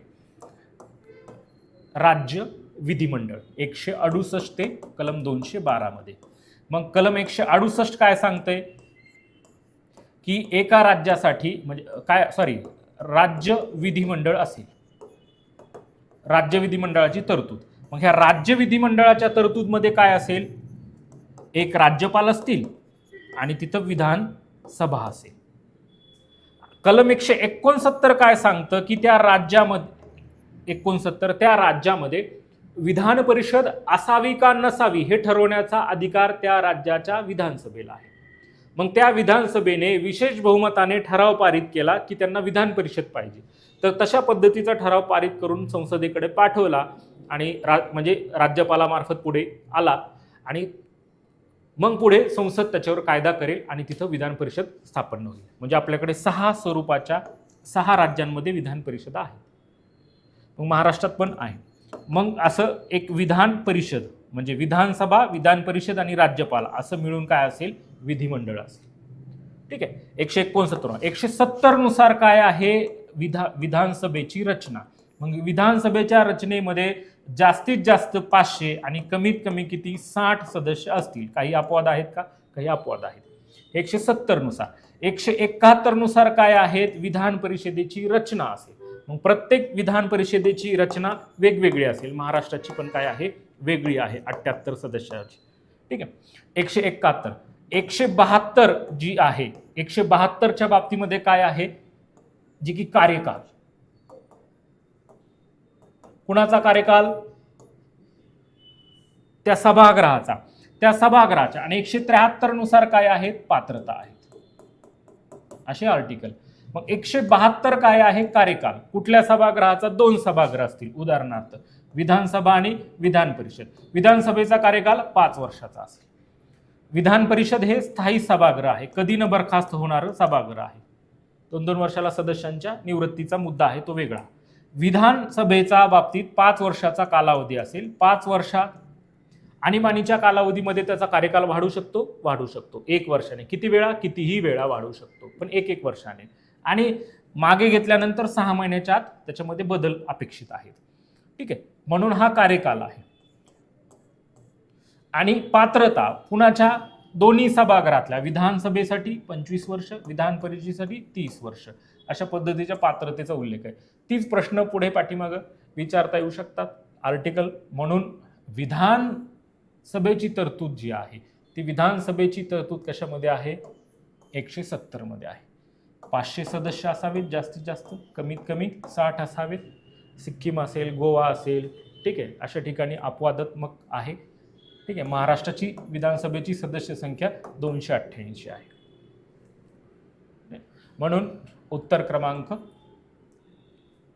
राज्य विधिमंडळ, 168 ते कलम 212 मध्ये. मग कलम 168 काय सांगतंय की एका राज्यासाठी, म्हणजे काय, सॉरी, राज्य विधिमंडळ असेल, राज्य विधिमंडळाची तरतूद. मग ह्या राज्य विधिमंडळाच्या तरतूदमध्ये काय असेल, एक राज्यपाल असतील आणि तिथं विधानसभा असेल. कलम 169 काय सांगतं की त्या राज्यामध्ये, 69, त्या राज्यामध्ये विधान परिषद असावी का नसावी हे ठरवण्याचा अधिकार त्या राज्याच्या विधानसभेला आहे. मग त्या विधानसभेने विशेष बहुमताने ठराव पारित केला की त्यांना विधान परिषद पाहिजे, तर तशा पद्धतीचा ठराव पारित करून संसदेकडे पाठवला आणि म्हणजे राज्यपालामार्फत पुढे आला, आणि मग पुढे संसद त्याच्यावर कायदा करेल आणि तिथं विधान परिषद स्थापन होईल. म्हणजे आपल्याकडे 6 स्वरूपाच्या 6 राज्यांमध्ये विधान परिषद आहे. मग महाराष्ट्रात पण आहे. मग असं एक विधान परिषद म्हणजे विधानसभा, विधान परिषद आणि राज्यपाल असं मिळून काय असेल, विधिमंडळ असेल. ठीक आहे. 169, 170 नुसार काय आहे, विधानसभेची रचना. मग विधानसभेच्या रचनेमध्ये जास्तीत जास्त 500 आणि कमीत कमी किती, 60 सदस्य असतील. काही अपवाद आहेत का, काही अपवाद आहेत. 170 नुसार. 171 नुसार काय आहेत, विधान परिषदेची रचना असेल. मग प्रत्येक विधान परिषदेची रचना वेगवेगळी असेल. महाराष्ट्राची पण काय आहे, वेगळी आहे, 78 सदस्याची. ठीक आहे. 171, 172 जी आहे, 172च्या बाबतीमध्ये काय आहे, जी की कार्यकाल. कुणाचा कार्यकाल, त्या सभागृहाचा, त्या सभागृहाच्या. आणि 173 नुसार काय आहेत, पात्रता आहेत, असे आर्टिकल. मग 172 काय आहे, कार्यकाल. कुठल्या सभागृहाचा, 2 सभागृह असतील, उदाहरणार्थ विधानसभा आणि विधान परिषद. विधानसभेचा कार्यकाल 5 वर्षाचा असेल. विधान परिषद हे स्थायी सभागृह आहे, कधी न बरखास्त होणारं सभागृह आहे. 2-2 वर्षाला सदस्यांच्या निवृत्तीचा मुद्दा आहे, तो वेगळा. विधानसभेचा बाबतीत 5 वर्षाचा कालावधी असेल. 5 वर्षात आणीबाणीच्या कालावधीमध्ये त्याचा कार्यकाल वाढू शकतो, वाढू शकतो. 1 वर्षाने, किती वेळा, कितीही वेळा वाढू शकतो, पण 1-1 वर्षाने. आणि मागे घेतल्यानंतर 6 महिन्याच्या आत त्याच्यामध्ये बदल अपेक्षित आहेत. ठीक आहे. म्हणून हा कार्यकाल आहे. आणि पात्रता पुण्याच्या दोन्ही सभागृहातल्या, विधानसभेसाठी 25 वर्ष, विधान परिषदेसाठी 30 वर्ष, अशा पद्धतीच्या पात्रतेचा उल्लेख आहे. तीच प्रश्न पुढे पाठीमागं विचारता येऊ शकतात आर्टिकल. म्हणून विधानसभेची तरतूद जी आहे, ती विधानसभेची तरतूद कशामध्ये आहे, 170 मध्ये आहे. 500 सदस्य असावेत जास्तीत जास्त, कमीत कमी 60 असावेत. सिक्कीम असेल, गोवा असेल, ठीक आहे, अशा ठिकाणी अपवादात्मक आहे. ठीक आहे. महाराष्ट्राची विधानसभेची सदस्य संख्या 288 आहे. म्हणून उत्तर क्रमांक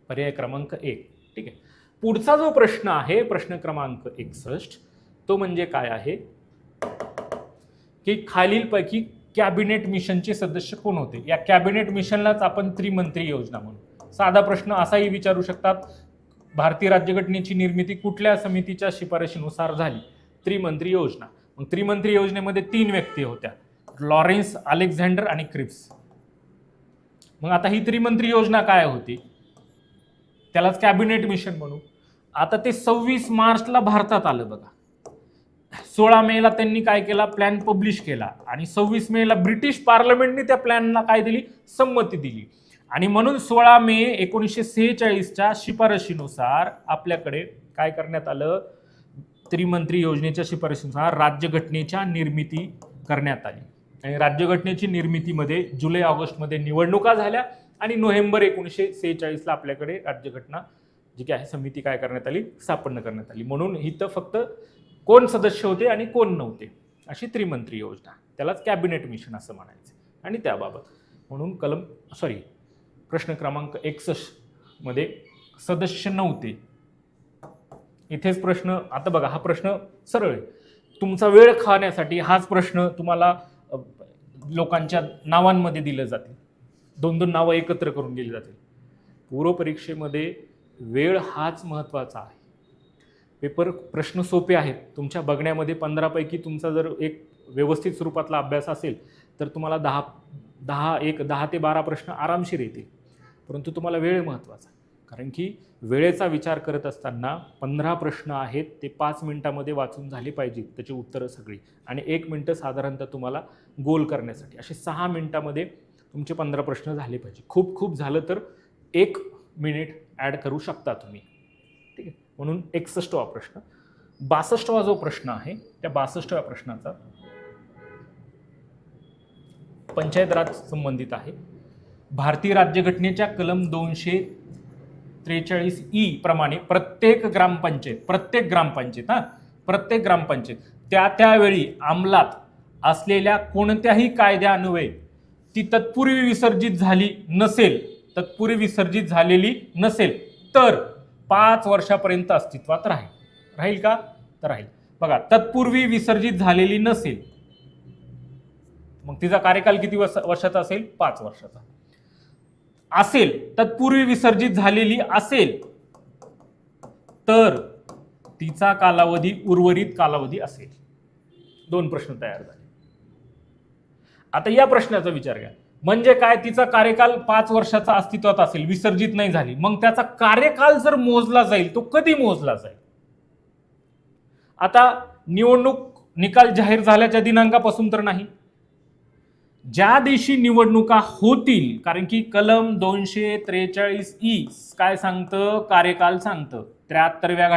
पर्याय क्रमांक 1. ठीक आहे. पुढचा जो प्रश्न आहे, प्रश्न क्रमांक 61, तो म्हणजे काय आहे की खालीलपैकी कॅबिनेट मिशनचे सदस्य कोण होते. या कॅबिनेट मिशनलाच आपण त्रिमंत्री योजना म्हणू. साधा प्रश्न असाही विचारू शकतात, भारतीय राज्यघटनेची निर्मिती कुठल्या समितीच्या शिफारशीनुसार झाली. त्रिमंत्री योजना. मग त्रिमंत्री योजनेमध्ये 3 व्यक्ती होत्या, लॉरेन्स, अलेक्झांडर आणि क्रिप्स. मग आता ही त्रिमंत्री योजना काय होती, त्यालाच कॅबिनेट मिशन म्हणू. आता ते 26 मार्चला भारतात आलं बघा. 16 मेला त्यांनी काय केला, प्लॅन पब्लिश केला आणि 26 मेला ब्रिटिश पार्लमेंटने त्या प्लॅनला काय दिली, संमती दिली. आणि म्हणून 16 मे 1946च्या शिफारशीनुसार आपल्याकडे काय करण्यात आलं, त्रिमंत्री योजनेच्या शिफारशीनुसार राज्यघटनेच्या निर्मिती करण्यात आली. आणि राज्यघटनेची निर्मितीमध्ये जुलै ऑगस्टमध्ये निवडणुका झाल्या आणि नोव्हेंबर 1946ला आपल्याकडे राज्यघटना जी काय आहे समिती काय करण्यात आली, स्थापन करण्यात आली. म्हणून इथं फक्त कोण सदस्य होते आणि कोण नव्हते अशी त्रिमंत्री योजना, त्यालाच कॅबिनेट मिशन असं म्हणायचं. आणि त्याबाबत म्हणून प्रश्न क्रमांक 61 मध्ये सदस्य नव्हते. इथेच प्रश्न, आता बघा हा प्रश्न सरळ आहे, तुमचा वेळ खाण्यासाठी हाच प्रश्न तुम्हाला लोकांच्या नावांमध्ये दिलं जाते, 2-2 नावं एकत्र करून दिली जातील. पूर्व परीक्षेमध्ये वेळ हाच महत्त्वाचा आहे. पेपर प्रश्न सोपे आहेत, तुमच्या बघण्यामध्ये 15 पैकी तुमचा जर एक व्यवस्थित स्वरूपातला अभ्यास असेल तर तुम्हाला 10 ते 12 प्रश्न आरामशीर येतील. परंतु तुम्हाला वेळ महत्त्वाचा, कारण की वेळेचा विचार करत असताना 15 प्रश्न आहेत ते 5 मिनिटामध्ये वाचून झाले पाहिजेत त्याची उत्तरं सगळी, आणि 1 मिनिट साधारणतः तुम्हाला गोल करण्यासाठी, असे 6 मिनिटामध्ये तुमचे 15 प्रश्न झाले पाहिजे. खूप झालं तर 1 मिनिट ॲड करू शकता तुम्ही. ठीक आहे. म्हणून 61वा प्रश्न. 62वा जो प्रश्न आहे त्या 62व्या प्रश्नाचा पंचायत राज संबंधित आहे. भारतीय राज्यघटनेच्या कलम 243E प्रमाणे प्रत्येक ग्रामपंचायत त्यावेळी अंमलात असलेल्या कोणत्याही कायद्यान्वये ती तत्पूर्वी विसर्जित झालेली नसेल तर 5 वर्षापर्यंत अस्तित्वात राहील का, तर राहील. बघा, तत्पूर्वी विसर्जित झालेली नसेल, मग तिचा कार्यकाल किती वर्षाचा असेल, 5 वर्षाचा असेल. तत्पूर्वी विसर्जित झालेली असेल तर तिचा कालावधी उर्वरित कालावधी असेल. 2 प्रश्न तयार झाले. आता या प्रश्नाचा विचार घ्या, म्हणजे काय, तिचा कार्यकाल 5 वर्षाचा अस्तित्वात असेल, विसर्जित नाही झाली, मग त्याचा कार्यकाल जर मोजला जाईल तो कधी मोजला जाईल. आता निवडणूक निकाल जाहीर झाल्याच्या दिनांकापासून तर नाही, ज्या दिवशी निवडणुका होतील, कारण की कलम 243E काय सांगतं, कार्यकाल सांगतं. 73व्या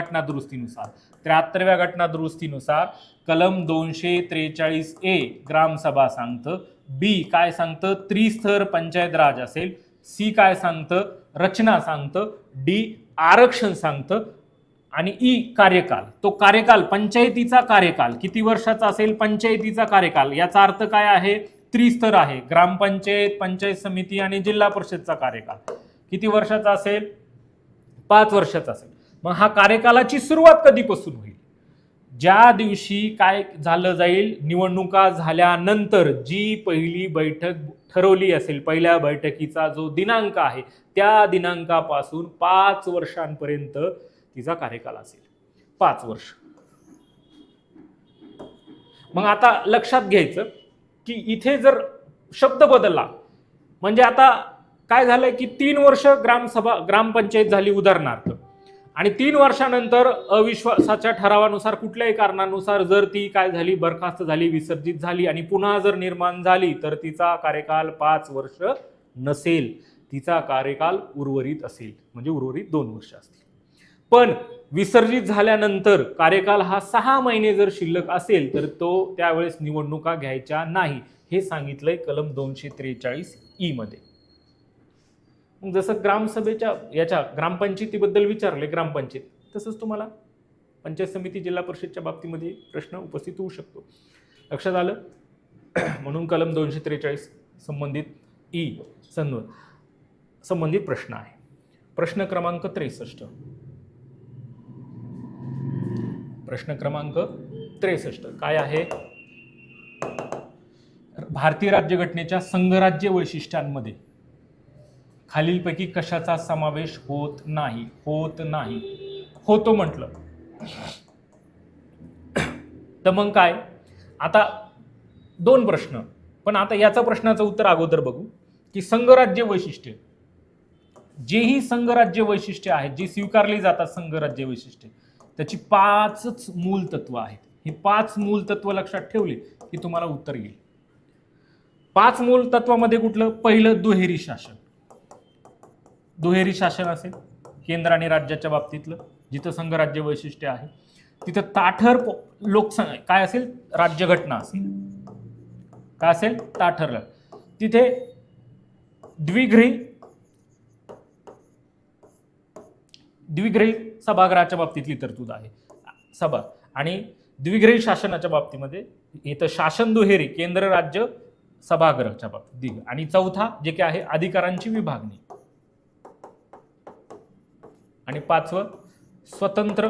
घटनादुरुस्तीनुसार कलम 243A ग्रामसभा सांगतं. बी काय सांगतं, त्रिस्तर पंचायत राज असेल. सी काय सांगतं, रचना सांगतं. डी आरक्षण सांगतं. आणि ई कार्यकाल. तो कार्यकाल, पंचायतीचा कार्यकाल किती वर्षाचा असेल, पंचायतीचा कार्यकाल, याचा अर्थ काय आहे, त्रिस्तर आहे. ग्रामपंचायत, पंचायत समिती आणि जिल्हा परिषदचा कार्यकाल किती वर्षाचा असेल, 5 वर्षाचा असेल. मग हा कार्यकालाची सुरुवात कधीपासून होईल, ज्या दिवशी काय झालं जाईल, निवडणुका झाल्यानंतर जी पहिली बैठक ठरवली असेल, पहिल्या बैठकीचा जो दिनांक आहे त्या दिनांकापासून 5 वर्षांपर्यंत तिचा कार्यकाल असेल. 5 वर्ष. मग आता लक्षात घ्यायचं की इथे जर शब्द बदलला, म्हणजे आता काय झालंय की 3 वर्ष ग्रामपंचायत झाली उदाहरणार्थ, आणि 3 वर्षानंतर अविश्वासाच्या ठरावानुसार कुठल्याही कारणानुसार जर ती काय झाली, बरखास्त झाली, विसर्जित झाली आणि पुन्हा जर निर्माण झाली तर तिचा कार्यकाल 5 वर्ष नसेल, तिचा कार्यकाल उर्वरित असेल, म्हणजे उर्वरित 2 वर्ष असतील. पण विसर्जित झाल्यानंतर कार्यकाल हा 6 महिने जर शिल्लक असेल तर तो त्यावेळेस निवडणुका घ्यायच्या नाही, हे सांगितलंय कलम 243E मध्ये. मग जसं ग्रामसभेच्या याच्या ग्रामपंचायतीबद्दल विचारले ग्रामपंचायत, तसंच तुम्हाला पंचायत समिती जिल्हा परिषदच्या बाबतीमध्ये प्रश्न उपस्थित होऊ शकतो. लक्षात आलं? म्हणून कलम 243 संबंधित संबंधित प्रश्न आहे. प्रश्न क्रमांक 63. प्रश्न क्रमांक 63 काय आहे? भारतीय राज्यघटनेच्या संघराज्य वैशिष्ट्यांमध्ये खालीलपैकी कशाचा समावेश होत नाही? होतो म्हटलं तर मग काय? आता 2 प्रश्न, पण आता याचा प्रश्नाचं उत्तर अगोदर बघू की संघराज्य वैशिष्ट्य, जेही संघराज्य वैशिष्ट्य आहेत, जी स्वीकारली जातात संघराज्य वैशिष्ट्य, त्याची 5च मूल तत्व आहेत. ही 5 मूल तत्व लक्षात ठेवली की तुम्हाला उत्तर येईल. 5 मूल तत्वामध्ये कुठलं? पहिलं दुहेरी शासन. दुहेरी शासन असेल केंद्र आणि राज्याच्या बाबतीतलं, जिथं संघराज्य वैशिष्ट्य आहे तिथं ताठर लोकसंख्या काय असेल? राज्यघटना असेल. काय असेल? ताठर. तिथे द्विग्रही सभागृहाच्या बाबतीतली तरतूद आहे. सभा आणि द्विग्रही शासनाच्या बाबतीमध्ये इथं शासन दुहेरी, केंद्र राज्य सभागृहाच्या बाबतीत. आणि चौथा जे काय आहे? अधिकारांची विभागणी. आणि 5वं स्वतंत्र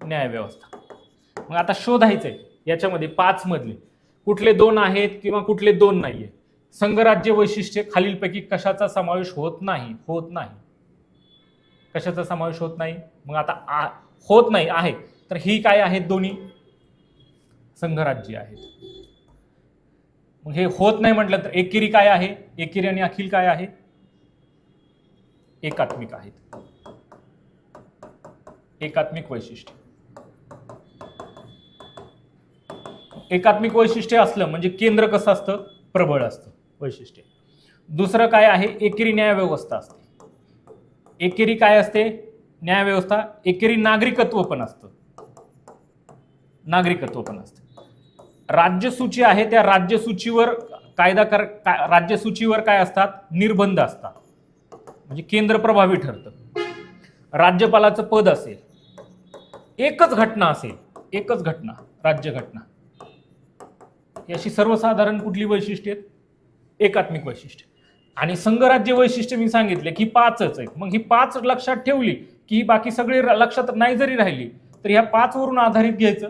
न्यायव्यवस्था. मग आता शोधायचंय याच्यामध्ये 5 मधले कुठले 2 आहेत किंवा कुठले 2 नाहीये. संघराज्य वैशिष्ट्य खालीलपैकी कशाचा समावेश होत नाही? कशाचा समावेश होत नाही? मग आता होत नाही आहे तर ही काय आहेत? दोन्ही संघराज्य आहेत. मग हे होत नाही म्हटलं तर एकेरी काय आहे? एकेरी आणि अखिल काय आहे? एकात्मिक आहेत. एकात्मिक वैशिष्ट्य. एकात्मिक वैशिष्ट्य असलं म्हणजे केंद्र कसं असतं? प्रबळ असतं वैशिष्ट्य. दुसरं काय आहे? एकेरी न्यायव्यवस्था असते. एकेरी काय असते? न्यायव्यवस्था. एकेरी नागरिकत्व पण असतं. राज्यसूची आहे त्या राज्यसूचीवर राज्यसूचीवर काय असतात? निर्बंध असतात. म्हणजे केंद्र प्रभावी ठरतं. राज्यपालाचं पद असेल, एकच घटना असेल, एकच घटना, राज्यघटना. याची सर्वसाधारण कुठली वैशिष्ट्ये? एकात्मिक वैशिष्ट्य. आणि संघराज्य वैशिष्ट्य मी सांगितले की 5च आहेत. मग ही 5 लक्षात ठेवली की बाकी सगळे लक्षात नाही जरी राहिली तर ह्या 5 वरून आधारित घ्यायचं.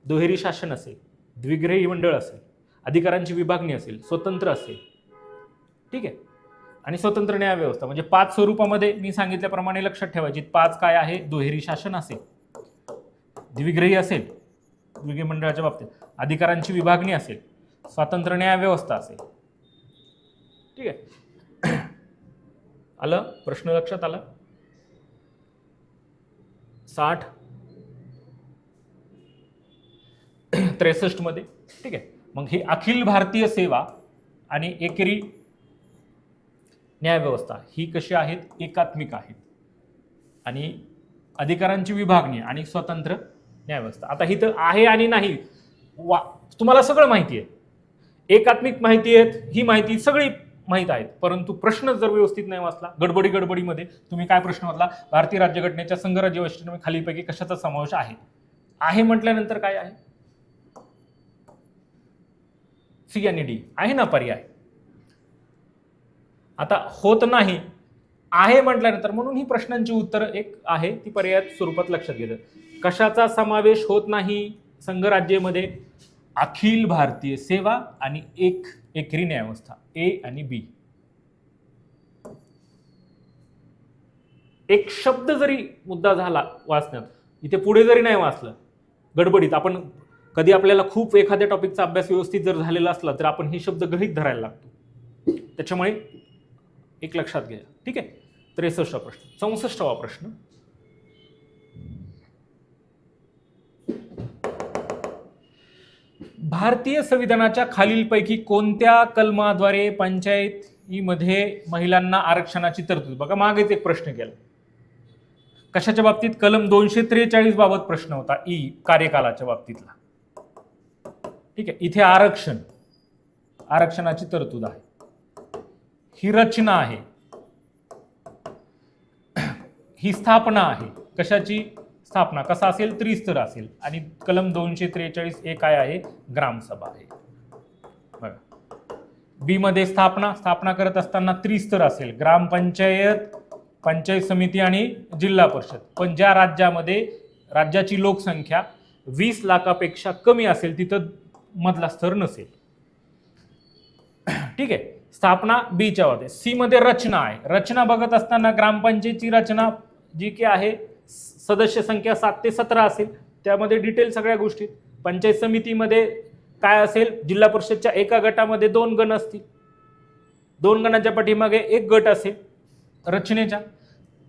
दुहेरी शासन असेल, द्विग्रही मंडळ असेल, अधिकारांची विभागणी असेल, स्वतंत्र असेल, ठीक आहे, आणि स्वतंत्र न्यायव्यवस्था. म्हणजे 5 स्वरूपामध्ये मी सांगितल्याप्रमाणे लक्षात ठेवायची. 5 काय आहे? दुहेरी शासन असेल, द्विग्रही असेल, द्विग्रही मंडळाच्या बाबतीत अधिकारांची विभागणी असेल, स्वतंत्र न्यायव्यवस्था असेल. ठीक आहे, आलं? प्रश्न लक्षात आला? 63 मध्ये. ठीक आहे, मग ही अखिल भारतीय सेवा आणि एकेरी न्यायव्यवस्था ही कशी आहेत? एकात्मिक आहेत. आणि अधिकारांची विभागणी आणि स्वतंत्र न्यायव्यवस्था. आता ही तर आहे आणि नाही तुम्हाला सगळं माहिती आहे. एकात्मिक माहिती आहेत, ही माहिती सगळी माहीत आहेत, परंतु प्रश्न जर व्यवस्थित नाही वाचला, गडबडीमध्ये तुम्ही काय प्रश्न वाचला? भारतीय राज्यघटनेच्या संघराज्य वैशिष्ट्यांमध्ये खालीलपैकी कशाचा समावेश आहे म्हटल्यानंतर काय आहे? सी आणि डी आहे ना पर्याय. आता होत नाही आहे म्हटल्यानंतर, म्हणून ही प्रश्नांची उत्तर एक आहे ती पर्याय स्वरूपात लक्षात घेतं. कशाचा समावेश होत नाही संघराज्यामध्ये? अखिल भारतीय सेवा आणि एकेरी न्यायव्यवस्था, ए आणि बी. एक शब्द जरी मुद्दा झाला वाचण्यात, इथे पुढे जरी नाही वाचलं गडबडीत, आपण कधी आपल्याला खूप एखाद्या टॉपिकचा अभ्यास व्यवस्थित जर झालेला असला तर आपण हे शब्द गृहीत धरायला लागतो. त्याच्यामुळे एक लक्षात घ्या. ठीक आहे, 63 प्रश्न. 64वा प्रश्न. भारतीय संविधानाच्या खालीलपैकी कोणत्या कलमाद्वारे पंचायतीमध्ये महिलांना आरक्षणाची तरतूद? बघा मागेच एक प्रश्न केला. कशाच्या बाबतीत? कलम 243 बाबत प्रश्न होता, कार्यकालाच्या बाबतीतला. ठीक आहे, इथे आरक्षणाची तरतूद आहे. ही रचना आहे, ही स्थापना आहे. कशाची स्थापना? कसा असेल? त्रिस्तर असेल. आणि कलम 243 ए काय आहे? ग्रामसभा आहे. बघा, बी मध्ये स्थापना करत असताना त्रिस्तर असेल, ग्रामपंचायत, पंचायत समिती आणि जिल्हा परिषद. पण ज्या राज्यामध्ये राज्याची लोकसंख्या 20 लाखापेक्षा कमी असेल तिथं मधला स्तर नसेल. ठीक आहे, स्थापना बीच्या मध्ये. सी मध्ये रचना आहे. रचना बघत असताना ग्रामपंचायतची रचना जी की आहे सदस्य संख्या 7 ते 17 असेल, त्यामध्ये डिटेल सगळ्या गोष्टी. पंचायत समितीमध्ये काय असेल? जिल्हा परिषदच्या एका गटामध्ये 2 गण असतील, 2 गणांच्या पाठीमागे 1 गट असेल रचनेच्या.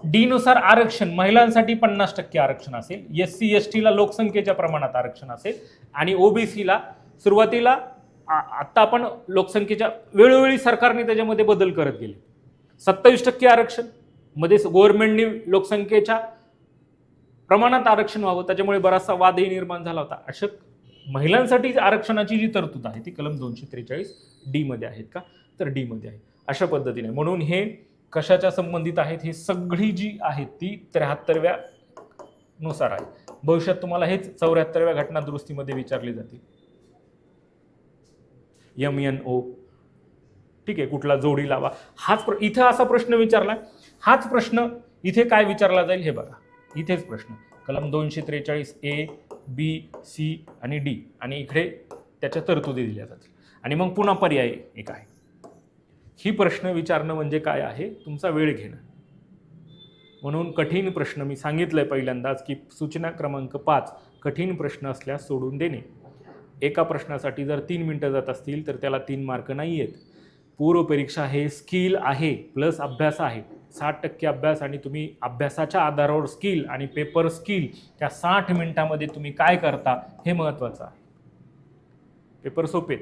डी नुसार आरक्षण, महिलांसाठी 50% आरक्षण असेल, SC ST ला लोकसंख्येच्या प्रमाणात आरक्षण असेल, आणि ओबीसीला सुरुवातीला आता आपण लोकसंख्येच्या वेळोवेळी सरकारने त्याच्यामध्ये बदल करत गेले. 27% आरक्षण मध्ये गव्हर्नमेंटने लोकसंख्येच्या प्रमाणात आरक्षण व्हावं, त्याच्यामुळे बराचसा वादही निर्माण झाला होता. अशा महिलांसाठी आरक्षणाची जी तरतूद आहे ती कलम 243 डी मध्ये आहेत का? तर डी मध्ये आहे. अशा पद्धतीने म्हणून हे कशाच्या संबंधित आहेत? ही सगळी जी आहेत ती 73व्या नुसार आहे. भविष्यात तुम्हाला हेच 74व्या घटना दुरुस्तीमध्ये विचारले जातील. MNO, ठीक आहे, कुठला जोडी लावा. इथं असा प्रश्न विचारला. हाच प्रश्न इथे काय विचारला जाईल हे बघा. इथेच प्रश्न कलम 243 ए, बी, सी आणि डी, आणि इकडे त्याच्या तरतुदी दिल्या जातील. आणि मग पुन्हा पर्याय एक आहे. ही प्रश्न विचारणं म्हणजे काय आहे? तुमचा वेळ घेणं. म्हणून कठीण प्रश्न मी सांगितलंय पहिल्यांदाच की सूचना क्रमांक 5, कठीण प्रश्न असल्यास सोडून देणे. एका प्रश्नासाठी जर 3 मिनिटं जात असतील तर त्याला 3 मार्क नाही आहेत. पूर्व परीक्षा हे स्किल आहे प्लस अभ्यास आहे. 60% अभ्यास आणि तुम्ही अभ्यासाच्या आधारावर स्किल आणि पेपर स्किल त्या 60 मिनिटांमध्ये तुम्ही काय करता हे महत्त्वाचं आहे. पेपर सोपे,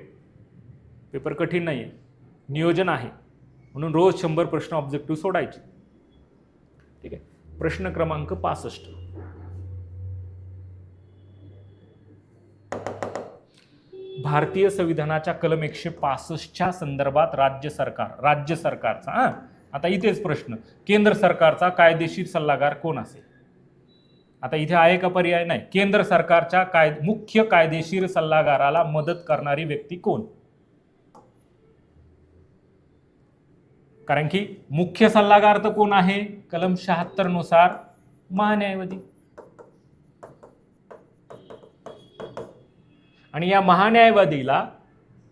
पेपर कठीण नाही आहे, नियोजन आहे. म्हणून रोज 100 प्रश्न ऑब्जेक्टिव्ह सोडायचे. ठीक आहे, प्रश्न क्रमांक 65. भारतीय संविधानाच्या कलम 165च्या संदर्भात राज्य सरकारचा आता इथेच प्रश्न, केंद्र सरकारचा कायदेशीर सल्लागार कोण असेल? आता इथे आहे का पर्याय? नाही. केंद्र सरकारच्या मुख्य कायदेशीर सल्लागाराला मदत करणारी व्यक्ती कोण? कारण की मुख्य सल्लागार तर कोण आहे? कलम 76 नुसार महान्यायवादी. आणि या महान्यायवादीला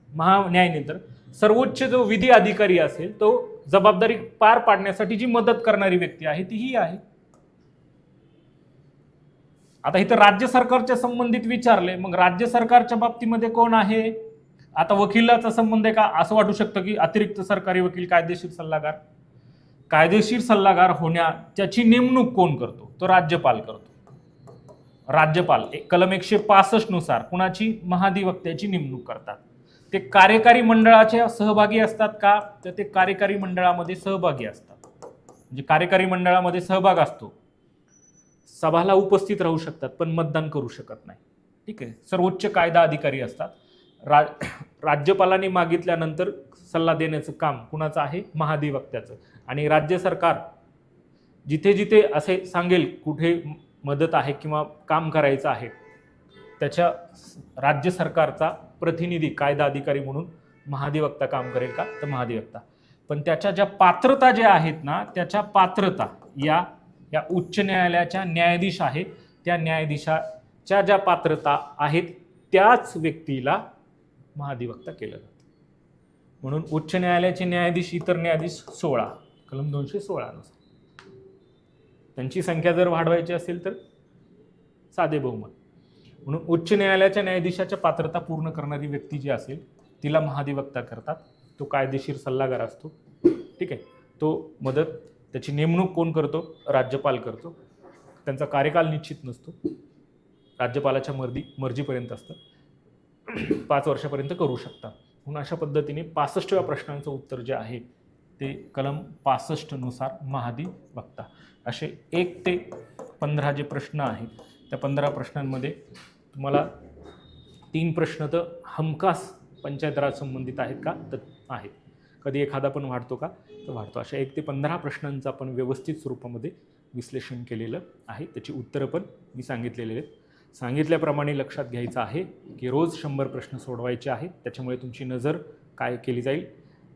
महान्यायानंतर सर्वोच्च जो विधी अधिकारी असेल तो जबाबदारी पार पाडण्यासाठी जी मदत करणारी व्यक्ती आहे ती ही आहे. आता इथं राज्य सरकारच्या संबंधित विचारले, मग राज्य सरकारच्या बाबतीमध्ये कोण आहे? आता वकिलाचा संबंध आहे का? असं वाटू शकतं की अतिरिक्त सरकारी वकील कायदेशीर सल्लागार. कायदेशीर सल्लागार त्याची नेमणूक कोण करतो? तो राज्यपाल करतो. राज्यपाल कलम 165 नुसार कुणाची? महाधिवक्त्याची नेमणूक करतात. ते कार्यकारी मंडळाच्या सहभागी असतात का? तर ते कार्यकारी मंडळामध्ये सहभागी असतात. म्हणजे कार्यकारी मंडळामध्ये सहभाग असतो, सभाला उपस्थित राहू शकतात पण मतदान करू शकत नाही. ठीक आहे, सर्वोच्च कायदा अधिकारी असतात. राज्यपालांनी मागितल्यानंतर सल्ला देण्याचं काम कुणाचं आहे? महाधिवक्त्याचं. आणि राज्य सरकार जिथे जिथे असे सांगेल कुठे मदत आहे किंवा काम करायचं आहे त्याच्या राज्य सरकारचा प्रतिनिधी कायदा अधिकारी म्हणून महाधिवक्ता काम करेल का? तर महाधिवक्ता. पण त्याच्या ज्या पात्रता ज्या आहेत ना, त्याच्या पात्रता या उच्च न्यायालयाच्या न्यायाधीश आहेत, त्या न्यायाधीशाच्या ज्या पात्रता आहेत त्याच व्यक्तीला महाधिवक्ता केलं जातं. म्हणून उच्च न्यायालयाचे न्यायाधीश, इतर न्यायाधीश 16 कलम 216 नुसार. त्यांची संख्या जर वाढवायची असेल तर साधे बहुमत. म्हणून उच्च न्यायालयाच्या न्यायाधीशाच्या पात्रता पूर्ण करणारी व्यक्ती जी असेल तिला महाधिवक्ता करतात. तो कायदेशीर सल्लागार असतो. ठीक आहे, तो मदत, त्याची नेमणूक कोण करतो? राज्यपाल करतो. त्यांचा कार्यकाल निश्चित नसतो, राज्यपालाच्या मर्जीपर्यंत असतं. 5 वर्षापर्यंत करू शकतात. म्हणून अशा पद्धतीने 65व्या प्रश्नांचं उत्तर जे आहे ते कलम 65 नुसार महाधिवक्ता. असे 1 ते 15 जे प्रश्न आहेत त्या 15 प्रश्नांमध्ये तुम्हाला 3 प्रश्न तर हमखास पंचायत राज संबंधित आहेत का? तर आहेत. कधी एखादा पण वाढतो का, तर वाढतो. अशा 1 ते 15 प्रश्नांचं आपण व्यवस्थित स्वरूपामध्ये विश्लेषण केलेलं आहे. त्याची उत्तरं पण मी सांगितलेली आहेत. सांगितल्याप्रमाणे लक्षात घ्यायचं आहे की रोज 100 प्रश्न सोडवायचे आहेत. त्याच्यामुळे तुमची नजर काय केली जाईल,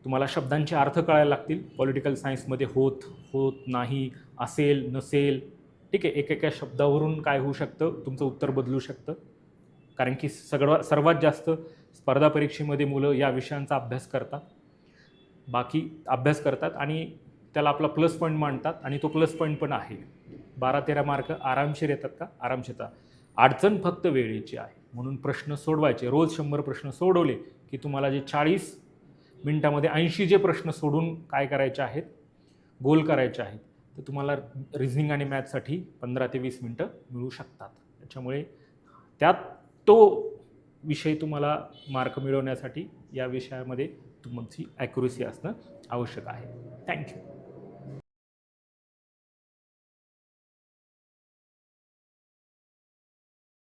तुम्हाला शब्दांचे अर्थ कळायला लागतील. पॉलिटिकल सायन्समध्ये होत, होत नाही, असेल, नसेल, ठीक आहे, एकेका शब्दावरून काय होऊ शकतं, तुमचं उत्तर बदलू शकतं. कारण की सर्वात जास्त स्पर्धा परीक्षेमध्ये मुलं या विषयांचा अभ्यास करतात, बाकी अभ्यास करतात आणि त्याला आपला प्लस पॉईंट मांडतात आणि तो प्लस पॉईंट पण आहे. 12-13 मार्क आरामशीर येतात का? आरामशीर येतात. अडचण फक्त वेळेची आहे. म्हणून प्रश्न सोडवायचे. रोज 100 प्रश्न सोडवले की तुम्हाला जे 40 मिनिटामध्ये 80 जे प्रश्न सोडून काय करायचे आहेत, गोल करायचे आहेत, तर तुम्हाला रिझनिंग आणि मॅथ्ससाठी 15 ते 20 मिनटं मिळू शकतात. त्याच्यामुळे त्यात तो विषय तुम्हाला मार्क मिळवण्यासाठी या विषयामध्ये तुमची ॲक्युरेसी असणं आवश्यक आहे. थँक्यू.